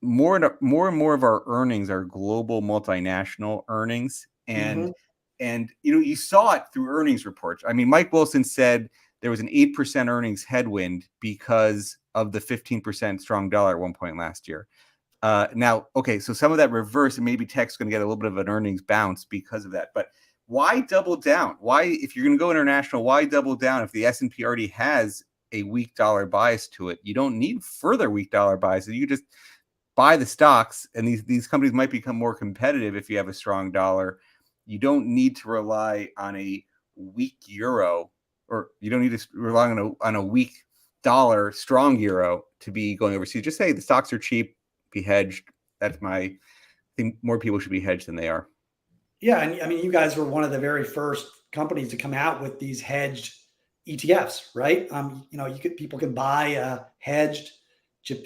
more and more of our earnings are global multinational earnings. And you saw it through earnings reports. I mean, Mike Wilson said there was an 8% earnings headwind because of the 15% strong dollar at one point last year. Now, okay, so some of that reverse, and maybe tech's going to get a little bit of an earnings bounce because of that. But why double down? Why, if you're going to go international, why double down if the S&P already has a weak dollar bias to it? You don't need further weak dollar bias. You just buy the stocks, and these companies might become more competitive if you have a strong dollar. You don't need to rely on a weak euro, or you don't need to rely on a weak dollar, strong euro to be going overseas. Just say the stocks are cheap. Be hedged. I think more people should be hedged than they are. Yeah, and I mean, you guys were one of the very first companies to come out with these hedged ETFs, right? People can buy a hedged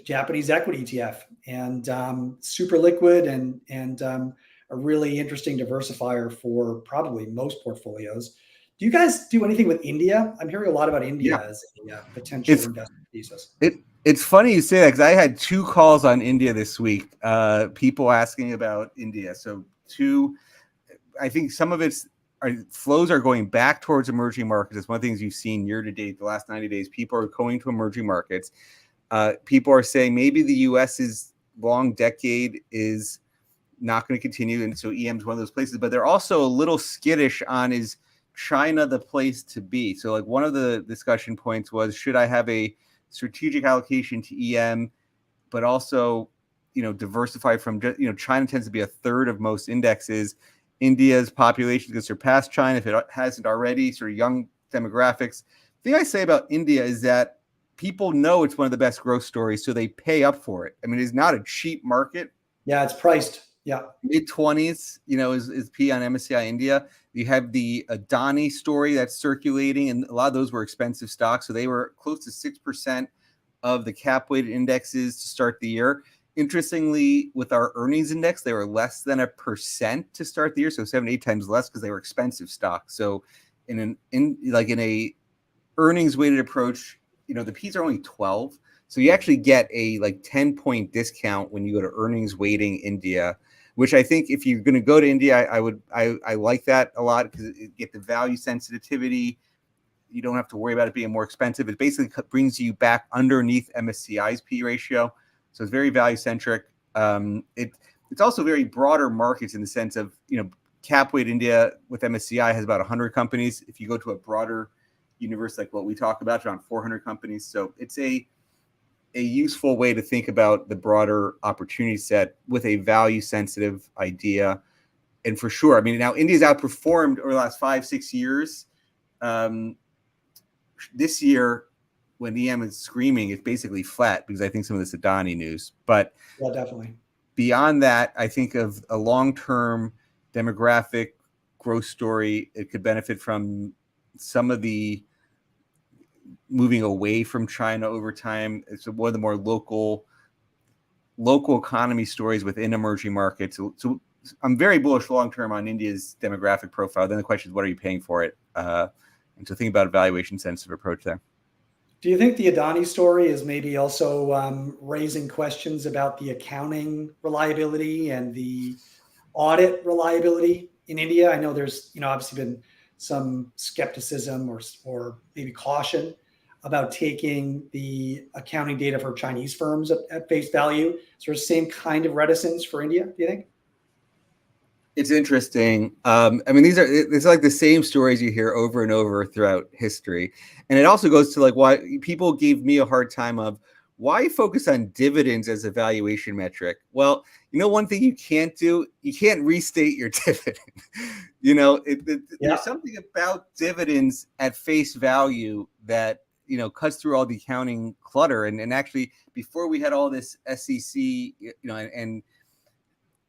Japanese equity ETF, and super liquid and a really interesting diversifier for probably most portfolios. Do you guys do anything with India? I'm hearing a lot about India as a potential investment thesis. It's funny you say that, because I had 2 calls on India this week. People asking about India. So I think some of flows are going back towards emerging markets. It's one of the things you've seen year to date, the last 90 days. People are going to emerging markets. People are saying maybe the U.S.'s long decade is not going to continue, and so EM is one of those places. But they're also a little skittish on, is China the place to be? So like one of the discussion points was, should I have a strategic allocation to EM, but also, diversify from, China tends to be a third of most indexes. India's population could surpass China if it hasn't already, sort of young demographics. The thing I say about India is that people know it's one of the best growth stories, so they pay up for it. I mean, it's not a cheap market. Yeah, it's priced. Yeah. Mid-20s, is P on MSCI India. You have the Adani story that's circulating, and a lot of those were expensive stocks. So they were close to 6% of the cap-weighted indexes to start the year. Interestingly, with our earnings index, they were less than 1% to start the year. So 7-8 times less, because they were expensive stocks. So in a earnings weighted approach, the P's are only 12. So you actually get a 10-point discount when you go to earnings weighting India, which I think if you're going to go to India, I like that a lot, because you get the value sensitivity. You don't have to worry about it being more expensive. It basically brings you back underneath MSCI's P ratio. So it's very value centric. It's also very broader markets in the sense of, cap weight India with MSCI has about 100 companies. If you go to a broader universe like what we talk about, around 400 companies. So it's a useful way to think about the broader opportunity set with a value sensitive idea. And for sure, I mean, now India's outperformed over the last 5-6 years. This year, when EM is screaming, it's basically flat, because I think some of this Adani news. But yeah, definitely. Beyond that, I think of a long-term demographic growth story. It could benefit from some of the moving away from China over time. It's one of the more local economy stories within emerging markets. So I'm very bullish long-term on India's demographic profile. Then the question is, what are you paying for it? And so think about a valuation sensitive approach there. Do you think the Adani story is maybe also raising questions about the accounting reliability and the audit reliability in India? I know there's, obviously been some skepticism or maybe caution about taking the accounting data for Chinese firms at face value. Sort of same kind of reticence for India, do you think? It's interesting. I mean, it's like the same stories you hear over and over throughout history. And it also goes to like why people gave me a hard time of why focus on dividends as a valuation metric. Well, one thing you can't do, you can't restate your dividend. There's something about dividends at face value that, cuts through all the accounting clutter. And actually, before we had all this SEC, and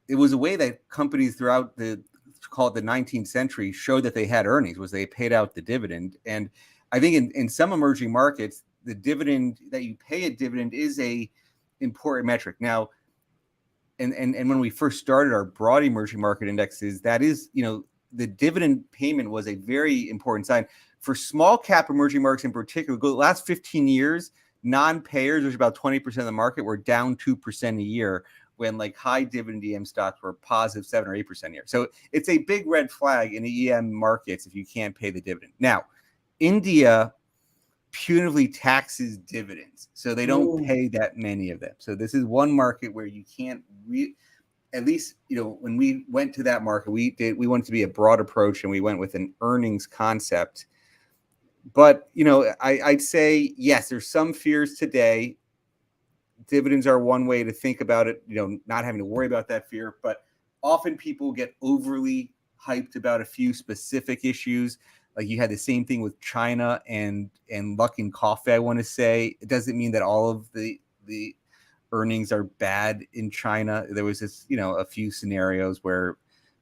it was a way that companies throughout the 19th century showed that they had earnings, was they paid out the dividend. And I think in some emerging markets, the dividend that you pay a dividend is a important metric. Now, and when we first started our broad emerging market indexes, that is, the dividend payment was a very important sign. For small cap emerging markets in particular, the last 15 years, non-payers, which is about 20% of the market, were down 2% a year, when like high dividend EM stocks were positive 7 or 8% a year. So it's a big red flag in the EM markets if you can't pay the dividend. Now, India punitively taxes dividends, so they don't pay that many of them. So this is one market where you can't at least, when we went to that market, we wanted to be a broad approach, and we went with an earnings concept. But, I'd say, yes, there's some fears today. Dividends are one way to think about it, not having to worry about that fear. But often people get overly hyped about a few specific issues. Like you had the same thing with China and Luckin Coffee, I want to say. It doesn't mean that all of the earnings are bad in China. There was this, a few scenarios where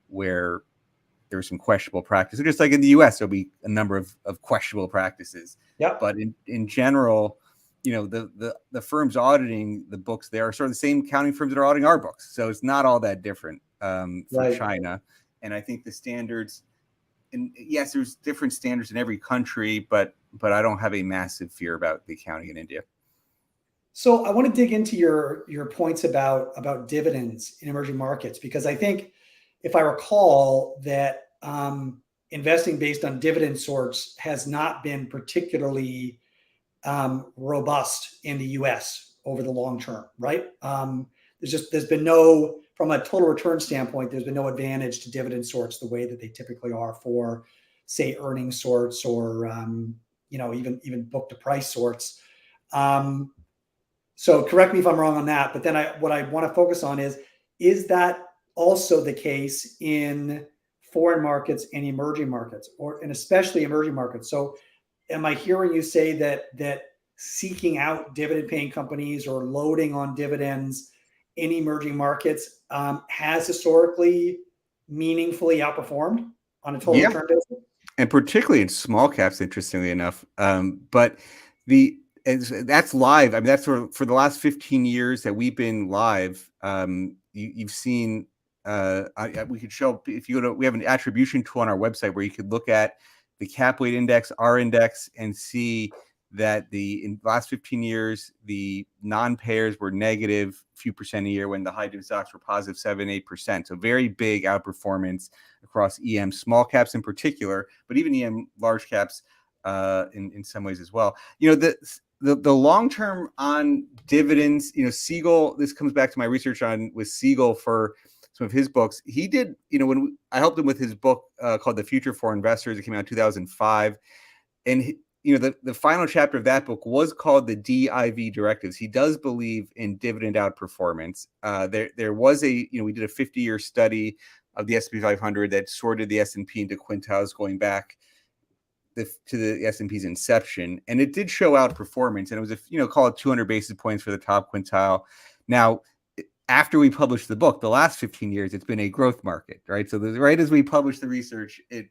there was some questionable practice. Just like in the US, there'll be a number of questionable practices. Yeah. But in general, the firms auditing the books there are sort of the same accounting firms that are auditing our books. So it's not all that different for China. And I think the standards, and yes, there's different standards in every country, but I don't have a massive fear about the accounting in India. So I want to dig into your points about dividends in emerging markets, because I think if I recall that investing based on dividend sorts has not been particularly robust in the US over the long term, right? There's been no, from a total return standpoint, there's been no advantage to dividend sorts the way that they typically are for, say, earnings sorts or even book to price sorts. So correct me if I'm wrong on that. But then what I want to focus on is that also the case in foreign markets and emerging markets, and especially emerging markets? So am I hearing you say that seeking out dividend paying companies or loading on dividends in emerging markets has historically meaningfully outperformed on a total return basis? And particularly in small caps, interestingly enough. But that's live. I mean, that's for the last 15 years that we've been live. You've seen, we could show, if you go to, we have an attribution tool on our website where you could look at the cap weight index, our index, and see that in the last 15 years, the non-payers were negative a few percent a year when the high dividend stocks were positive 7-8%. So very big outperformance across EM small caps in particular, but even EM large caps in some ways as well. The long term on dividends, Siegel, this comes back to my research with Siegel for some of his books. He did, when I helped him with his book called The Future for Investors, it came out in 2005. And, the final chapter of that book was called the DIV directives. He does believe in dividend outperformance. There was we did a 50-year study of the S&P 500 that sorted the S&P into quintiles going back to the S&P's inception, and it did show outperformance, and it was call it 200 basis points for the top quintile. Now, after we published the book, the last 15 years, it's been a growth market, right? So right as we publish the research, it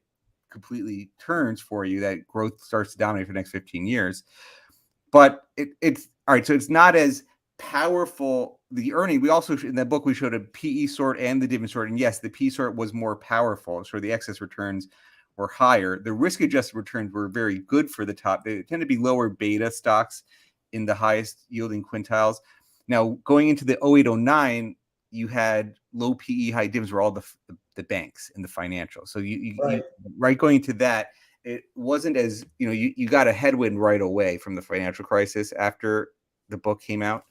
completely turns for you, that growth starts to dominate for the next 15 years. But it's all right. So it's not as powerful. The earning, we also, in that book, we showed a PE sort and the dividend sort. And yes, the PE sort was more powerful. So the excess returns were higher. The risk-adjusted returns were very good for the top. They tend to be lower beta stocks in the highest yielding quintiles. Now, going into the 08-09, you had low PE, high dividends were all the banks and the financial. So Right. right going to that, it wasn't as, you got a headwind right away from the financial crisis after the book came out.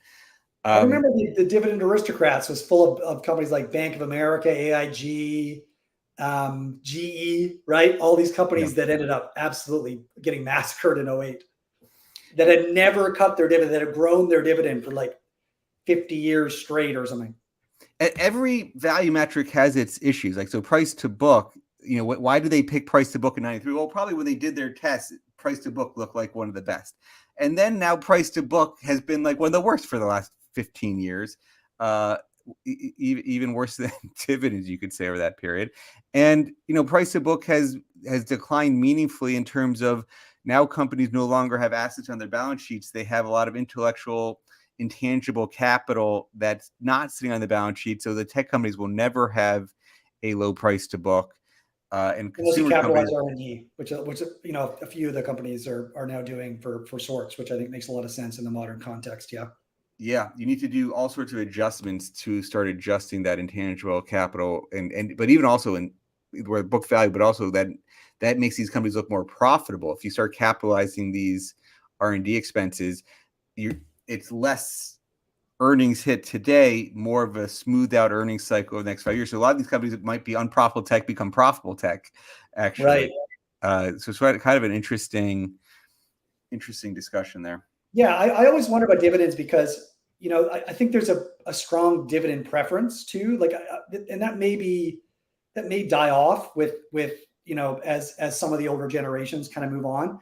I remember the Dividend Aristocrats was full of companies like Bank of America, AIG, GE, right? All these companies that ended up absolutely getting massacred in 08 that had never cut their dividend, that had grown their dividend for like 50 years straight or something. Every value metric has its issues. Like, so price to book, why do they pick price to book in 93? Well, probably when they did their tests, price to book looked like one of the best. And then now price to book has been like one of the worst for the last 15 years, even worse than dividends, you could say, over that period. And, price to book has declined meaningfully in terms of now companies no longer have assets on their balance sheets. They have a lot of intangible capital that's not sitting on the balance sheet. So the tech companies will never have a low price to book. And consumer capitalize R&D, which a few of the companies are now doing for sorts, which I think makes a lot of sense in the modern context. Yeah, you need to do all sorts of adjustments to start adjusting that intangible capital, but even also in where book value, but also that makes these companies look more profitable. If you start capitalizing these R&D expenses, it's less earnings hit today, more of a smoothed out earnings cycle over the next 5 years. So a lot of these companies that might be unprofitable tech become profitable tech, actually. Right. So it's kind of an interesting discussion there. Yeah, I always wonder about dividends because, I think there's a strong dividend preference too. Like, and that may die off with as some of the older generations kind of move on.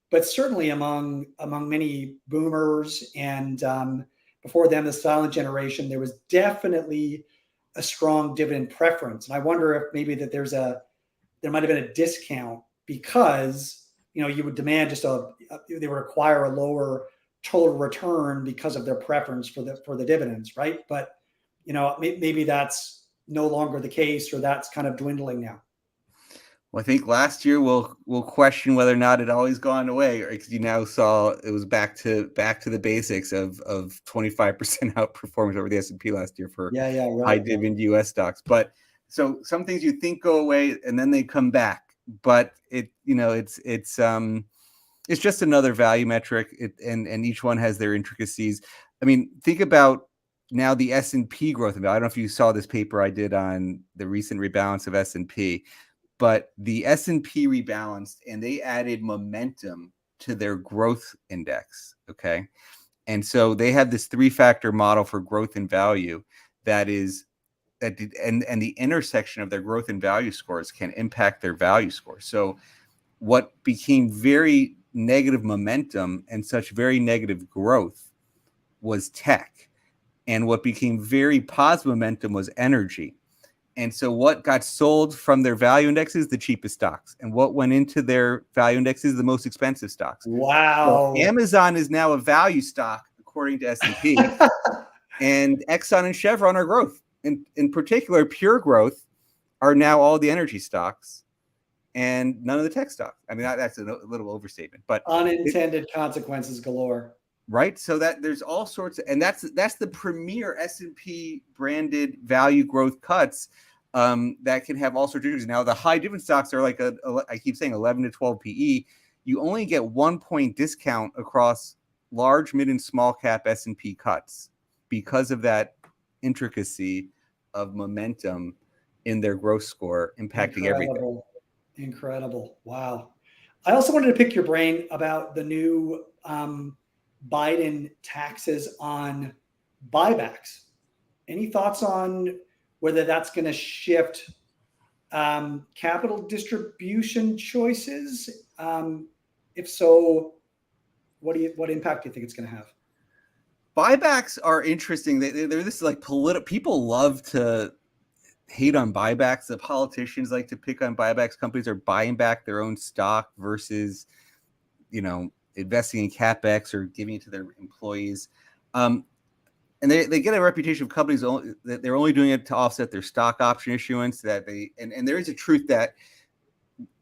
But certainly among many boomers and before them, the silent generation, there was definitely a strong dividend preference. And I wonder if maybe that there might have been a discount because you would demand they would require a lower total return because of their preference for the dividends, right? But maybe that's no longer the case, or that's kind of dwindling now. Well, I think last year we'll question whether or not it always gone away, because you now saw it was back to the basics of 25% outperformance over the S&P last year for high dividend U.S. stocks. But so some things you think go away and then they come back. But it's just another value metric, and each one has their intricacies. I mean, think about now the S&P growth. I don't know if you saw this paper I did on the recent rebalance of S&P, but the S&P rebalanced and they added momentum to their growth index. Okay, and so they have this 3-factor model for growth and value and the intersection of their growth and value scores can impact their value score. So what became very negative momentum and such very negative growth was tech. And what became very positive momentum was energy. And so what got sold from their value indexes, the cheapest stocks. And what went into their value indexes, the most expensive stocks. Wow. So Amazon is now a value stock, according to S&P. And Exxon and Chevron are growth. In particular, pure growth are now all the energy stocks and none of the tech stocks. I mean, that's a little overstatement, but unintended consequences galore. Right. So that there's all sorts of, and that's the premier S&P branded value growth cuts that can have all sorts of issues. Now, the high dividend stocks are like I keep saying 11 to 12 PE. You only get 1 point discount across large, mid, and small cap S&P cuts because of that intricacy of momentum in their growth score impacting everything. Incredible. Wow. I also wanted to pick your brain about the new Biden taxes on buybacks. Any thoughts on whether that's going to shift capital distribution choices? If so, what impact do you think it's going to have? Buybacks are interesting. They're this like people love to hate on buybacks. The politicians like to pick on buybacks. Companies are buying back their own stock versus, investing in CapEx or giving it to their employees. And they get a reputation of companies that they're only doing it to offset their stock option issuance. And there is a truth that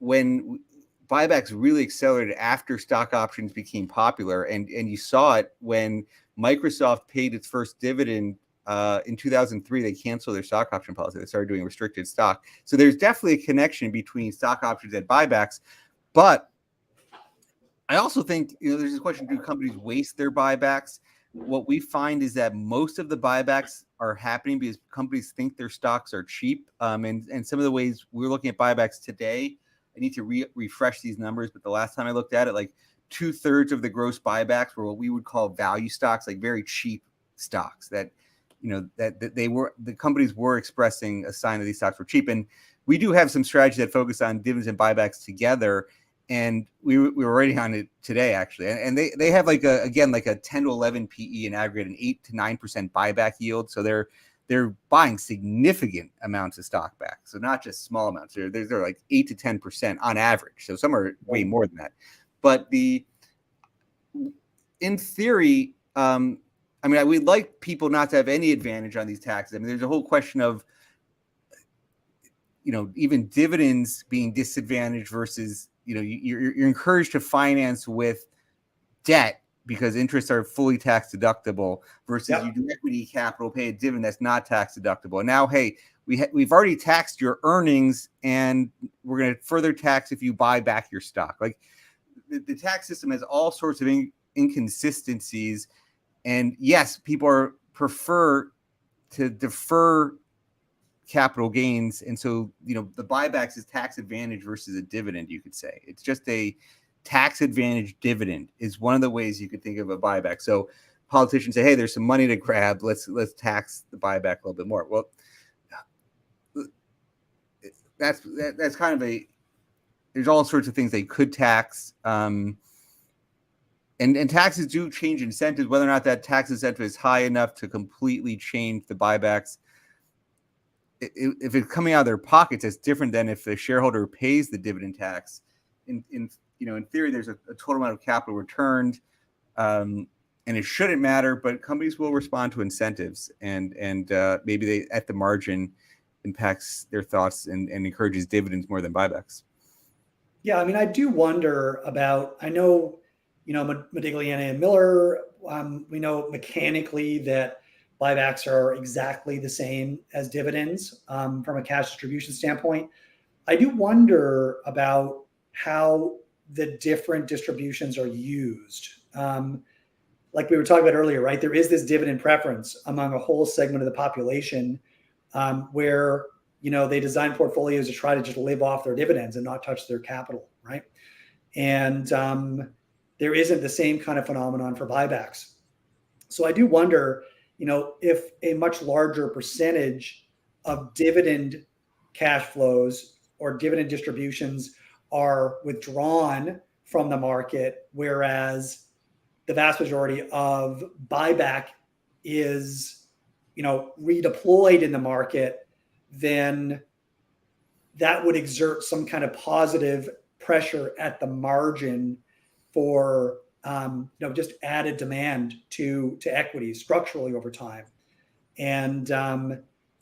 when buybacks really accelerated after stock options became popular, and you saw it when Microsoft paid its first dividend in 2003, they canceled their stock option policy. They started doing restricted stock. So there's definitely a connection between stock options and buybacks. But I also think, there's this question, do companies waste their buybacks? What we find is that most of the buybacks are happening because companies think their stocks are cheap. And some of the ways we're looking at buybacks today, I need to refresh these numbers, but the last time I looked at it, like 2/3 of the gross buybacks were what we would call value stocks, like very cheap stocks that, that the companies were expressing a sign that these stocks were cheap. And we do have some strategies that focus on dividends and buybacks together. And we were writing on it today, actually. And they have like a 10 to 11 PE in aggregate, an 8 to 9% buyback yield. So they're buying significant amounts of stock back. So not just small amounts. They're like 8 to 10% on average. So some are way more than that. But in theory, we'd like people not to have any advantage on these taxes. I mean, there's a whole question of, even dividends being disadvantaged versus, you're encouraged to finance with debt because interests are fully tax deductible versus you do equity capital, pay a dividend that's not tax deductible. And now, hey, we've already taxed your earnings and we're going to further tax if you buy back your stock. Like the tax system has all sorts of inconsistencies. And yes, people prefer to defer capital gains, and so the buybacks is tax advantage versus a dividend. You could say it's just a tax advantage dividend is one of the ways you could think of a buyback. So politicians say, hey, there's some money to grab, let's tax the buyback a little bit more. Well, that's kind of there's all sorts of things they could tax, and taxes do change incentives. Whether or not that tax incentive is high enough to completely change the buybacks, if it's coming out of their pockets, that's different than if the shareholder pays the dividend tax. In theory, there's a total amount of capital returned, and it shouldn't matter. But companies will respond to incentives, and maybe they at the margin impacts their thoughts and encourages dividends more than buybacks. Yeah, I do wonder about. I know, Modigliani and Miller. We know mechanically that buybacks are exactly the same as dividends from a cash distribution standpoint. I do wonder about how the different distributions are used. Like we were talking about earlier, right? There is this dividend preference among a whole segment of the population where, they design portfolios to try to just live off their dividends and not touch their capital, right? And there isn't the same kind of phenomenon for buybacks. So I do wonder, if a much larger percentage of dividend cash flows or dividend distributions are withdrawn from the market, whereas the vast majority of buyback is, redeployed in the market, then that would exert some kind of positive pressure at the margin for just added demand to equities structurally over time. And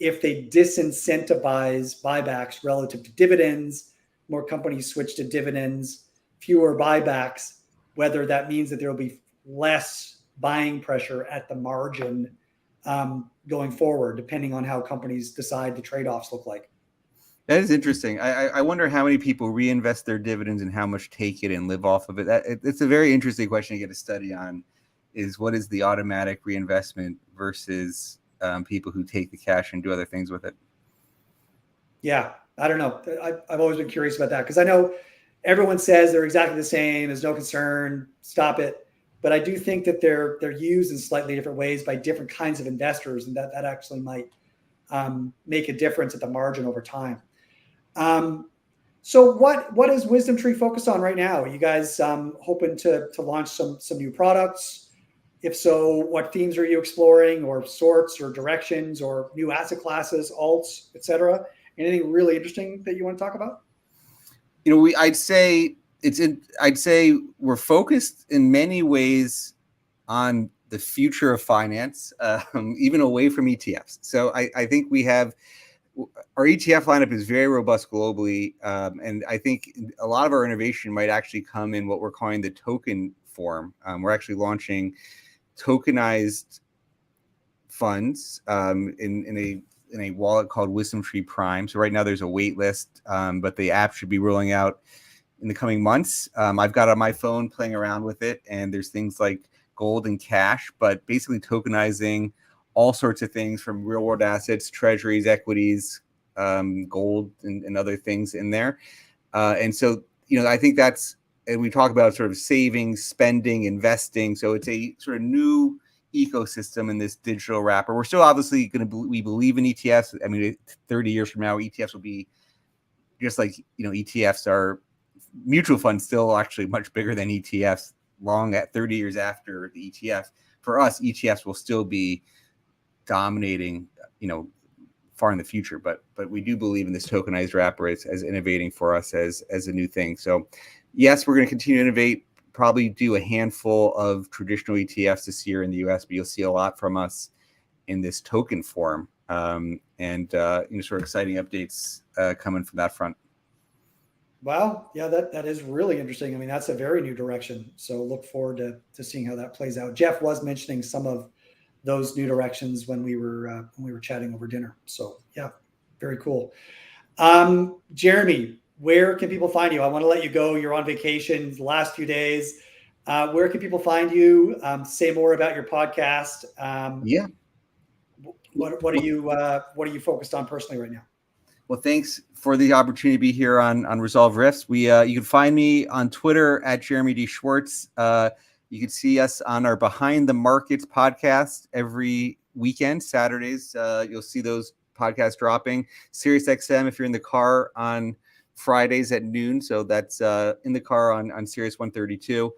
if they disincentivize buybacks relative to dividends, more companies switch to dividends, fewer buybacks, whether that means that there will be less buying pressure at the margin going forward, depending on how companies decide the trade-offs look like. That is interesting. I wonder how many people reinvest their dividends and how much take it and live off of it. It's a very interesting question to get a study on, is what is the automatic reinvestment versus people who take the cash and do other things with it. Yeah, I don't know. I've always been curious about that because I know everyone says they're exactly the same. There's no concern. Stop it. But I do think that they're used in slightly different ways by different kinds of investors, and that actually might make a difference at the margin over time. So what is WisdomTree focused on right now? Are you guys hoping to launch some new products? If so, what themes are you exploring, or sorts, or directions, or new asset classes, alts, etc.? Anything really interesting that you want to talk about? I'd say we're focused in many ways on the future of finance, even away from ETFs. So I think we have our ETF lineup is very robust globally, and I think a lot of our innovation might actually come in what we're calling the token form. We're actually launching tokenized funds in a wallet called WisdomTree Prime. So right now there's a wait list, but the app should be rolling out in the coming months. I've got it on my phone playing around with it, and there's things like gold and cash, but basically tokenizing all sorts of things from real world assets, treasuries, equities, gold, and other things in there. And so, I think that's, and we talk about sort of saving, spending, investing. So it's a sort of new ecosystem in this digital wrapper. We're still obviously we believe in ETFs. I mean, 30 years from now, ETFs will be just like, ETFs are, mutual funds still actually much bigger than ETFs long at 30 years after the ETF. For us, ETFs will still be dominating, far in the future, but we do believe in this tokenized wrapper as innovating for us as a new thing. So yes, we're going to continue to innovate, probably do a handful of traditional ETFs this year in the US, but you'll see a lot from us in this token form, and sort of exciting updates coming from that front. Wow. Yeah, that is really interesting. I mean, that's a very new direction. So look forward to seeing how that plays out. Jeff was mentioning some of those new directions when we were chatting over dinner. So yeah, very cool. Jeremy, where can people find you? I want to let you go. You're on vacation the last few days. Where can people find you? Say more about your podcast. Yeah. What are you focused on personally right now? Well, thanks for the opportunity to be here on Resolve Riffs. You can find me on Twitter at Jeremy D. Schwartz. You can see us on our Behind the Markets podcast every weekend, Saturdays. You'll see those podcasts dropping. SiriusXM, if you're in the car, on Fridays at noon. So that's in the car on Sirius 132.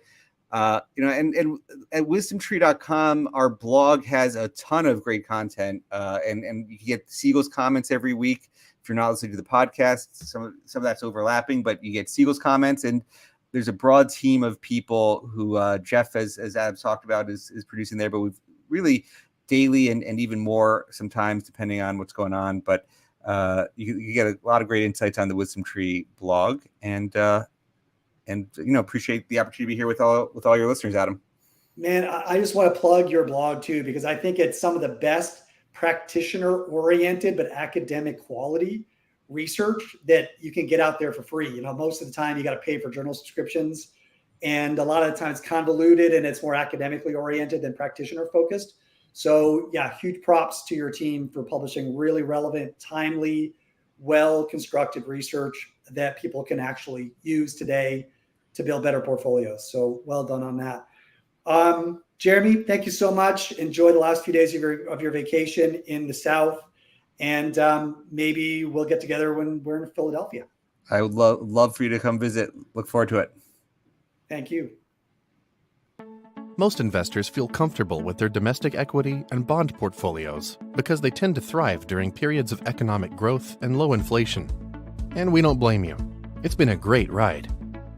And at wisdomtree.com, our blog has a ton of great content, and you can get Siegel's comments every week. If you're not listening to the podcast, some of that's overlapping, but you get Siegel's comments, and there's a broad team of people who Jeff, as Adam talked about, is producing there. But we've really daily and even more sometimes, depending on what's going on. But you get a lot of great insights on the WisdomTree blog, and appreciate the opportunity to be here with all your listeners, Adam. Man, I just want to plug your blog too, because I think it's some of the best practitioner-oriented but academic quality research that you can get out there for free. Most of the time you got to pay for journal subscriptions, and a lot of the times convoluted, and it's more academically oriented than practitioner focused. So yeah, huge props to your team for publishing really relevant, timely, well-constructed research that people can actually use today to build better portfolios. So well done on that. Jeremy, thank you so much. Enjoy the last few days of your vacation in the South, and maybe we'll get together when we're in Philadelphia. I would love for you to come visit. Look forward to it. Thank you. Most investors feel comfortable with their domestic equity and bond portfolios because they tend to thrive during periods of economic growth and low inflation. And we don't blame you. It's been a great ride.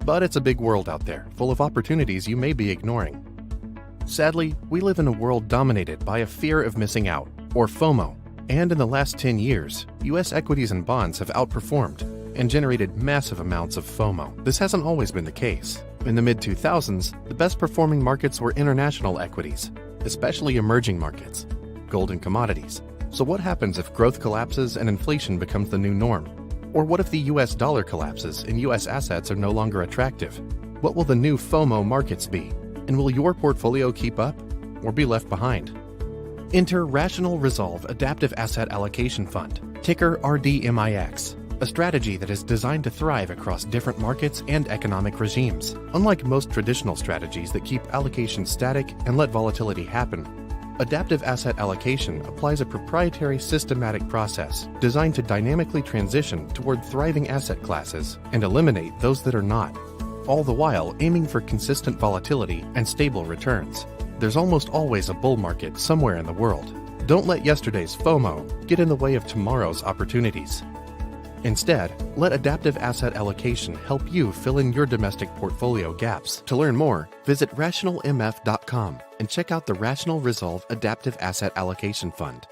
But it's a big world out there, full of opportunities you may be ignoring. Sadly, we live in a world dominated by a fear of missing out, or FOMO. And in the last 10 years, U.S. equities and bonds have outperformed and generated massive amounts of FOMO. This hasn't always been the case. In the mid-2000s, the best performing markets were international equities, especially emerging markets, gold and commodities. So what happens if growth collapses and inflation becomes the new norm? Or what if the US dollar collapses and US assets are no longer attractive? What will the new FOMO markets be? And will your portfolio keep up or be left behind? Enter Rational Resolve Adaptive Asset Allocation Fund, ticker RDMIX, a strategy that is designed to thrive across different markets and economic regimes. Unlike most traditional strategies that keep allocation static and let volatility happen, Adaptive Asset Allocation applies a proprietary systematic process designed to dynamically transition toward thriving asset classes and eliminate those that are not, all the while aiming for consistent volatility and stable returns. There's almost always a bull market somewhere in the world. Don't let yesterday's FOMO get in the way of tomorrow's opportunities. Instead, let Adaptive Asset Allocation help you fill in your domestic portfolio gaps. To learn more, visit rationalmf.com and check out the Rational Resolve Adaptive Asset Allocation Fund.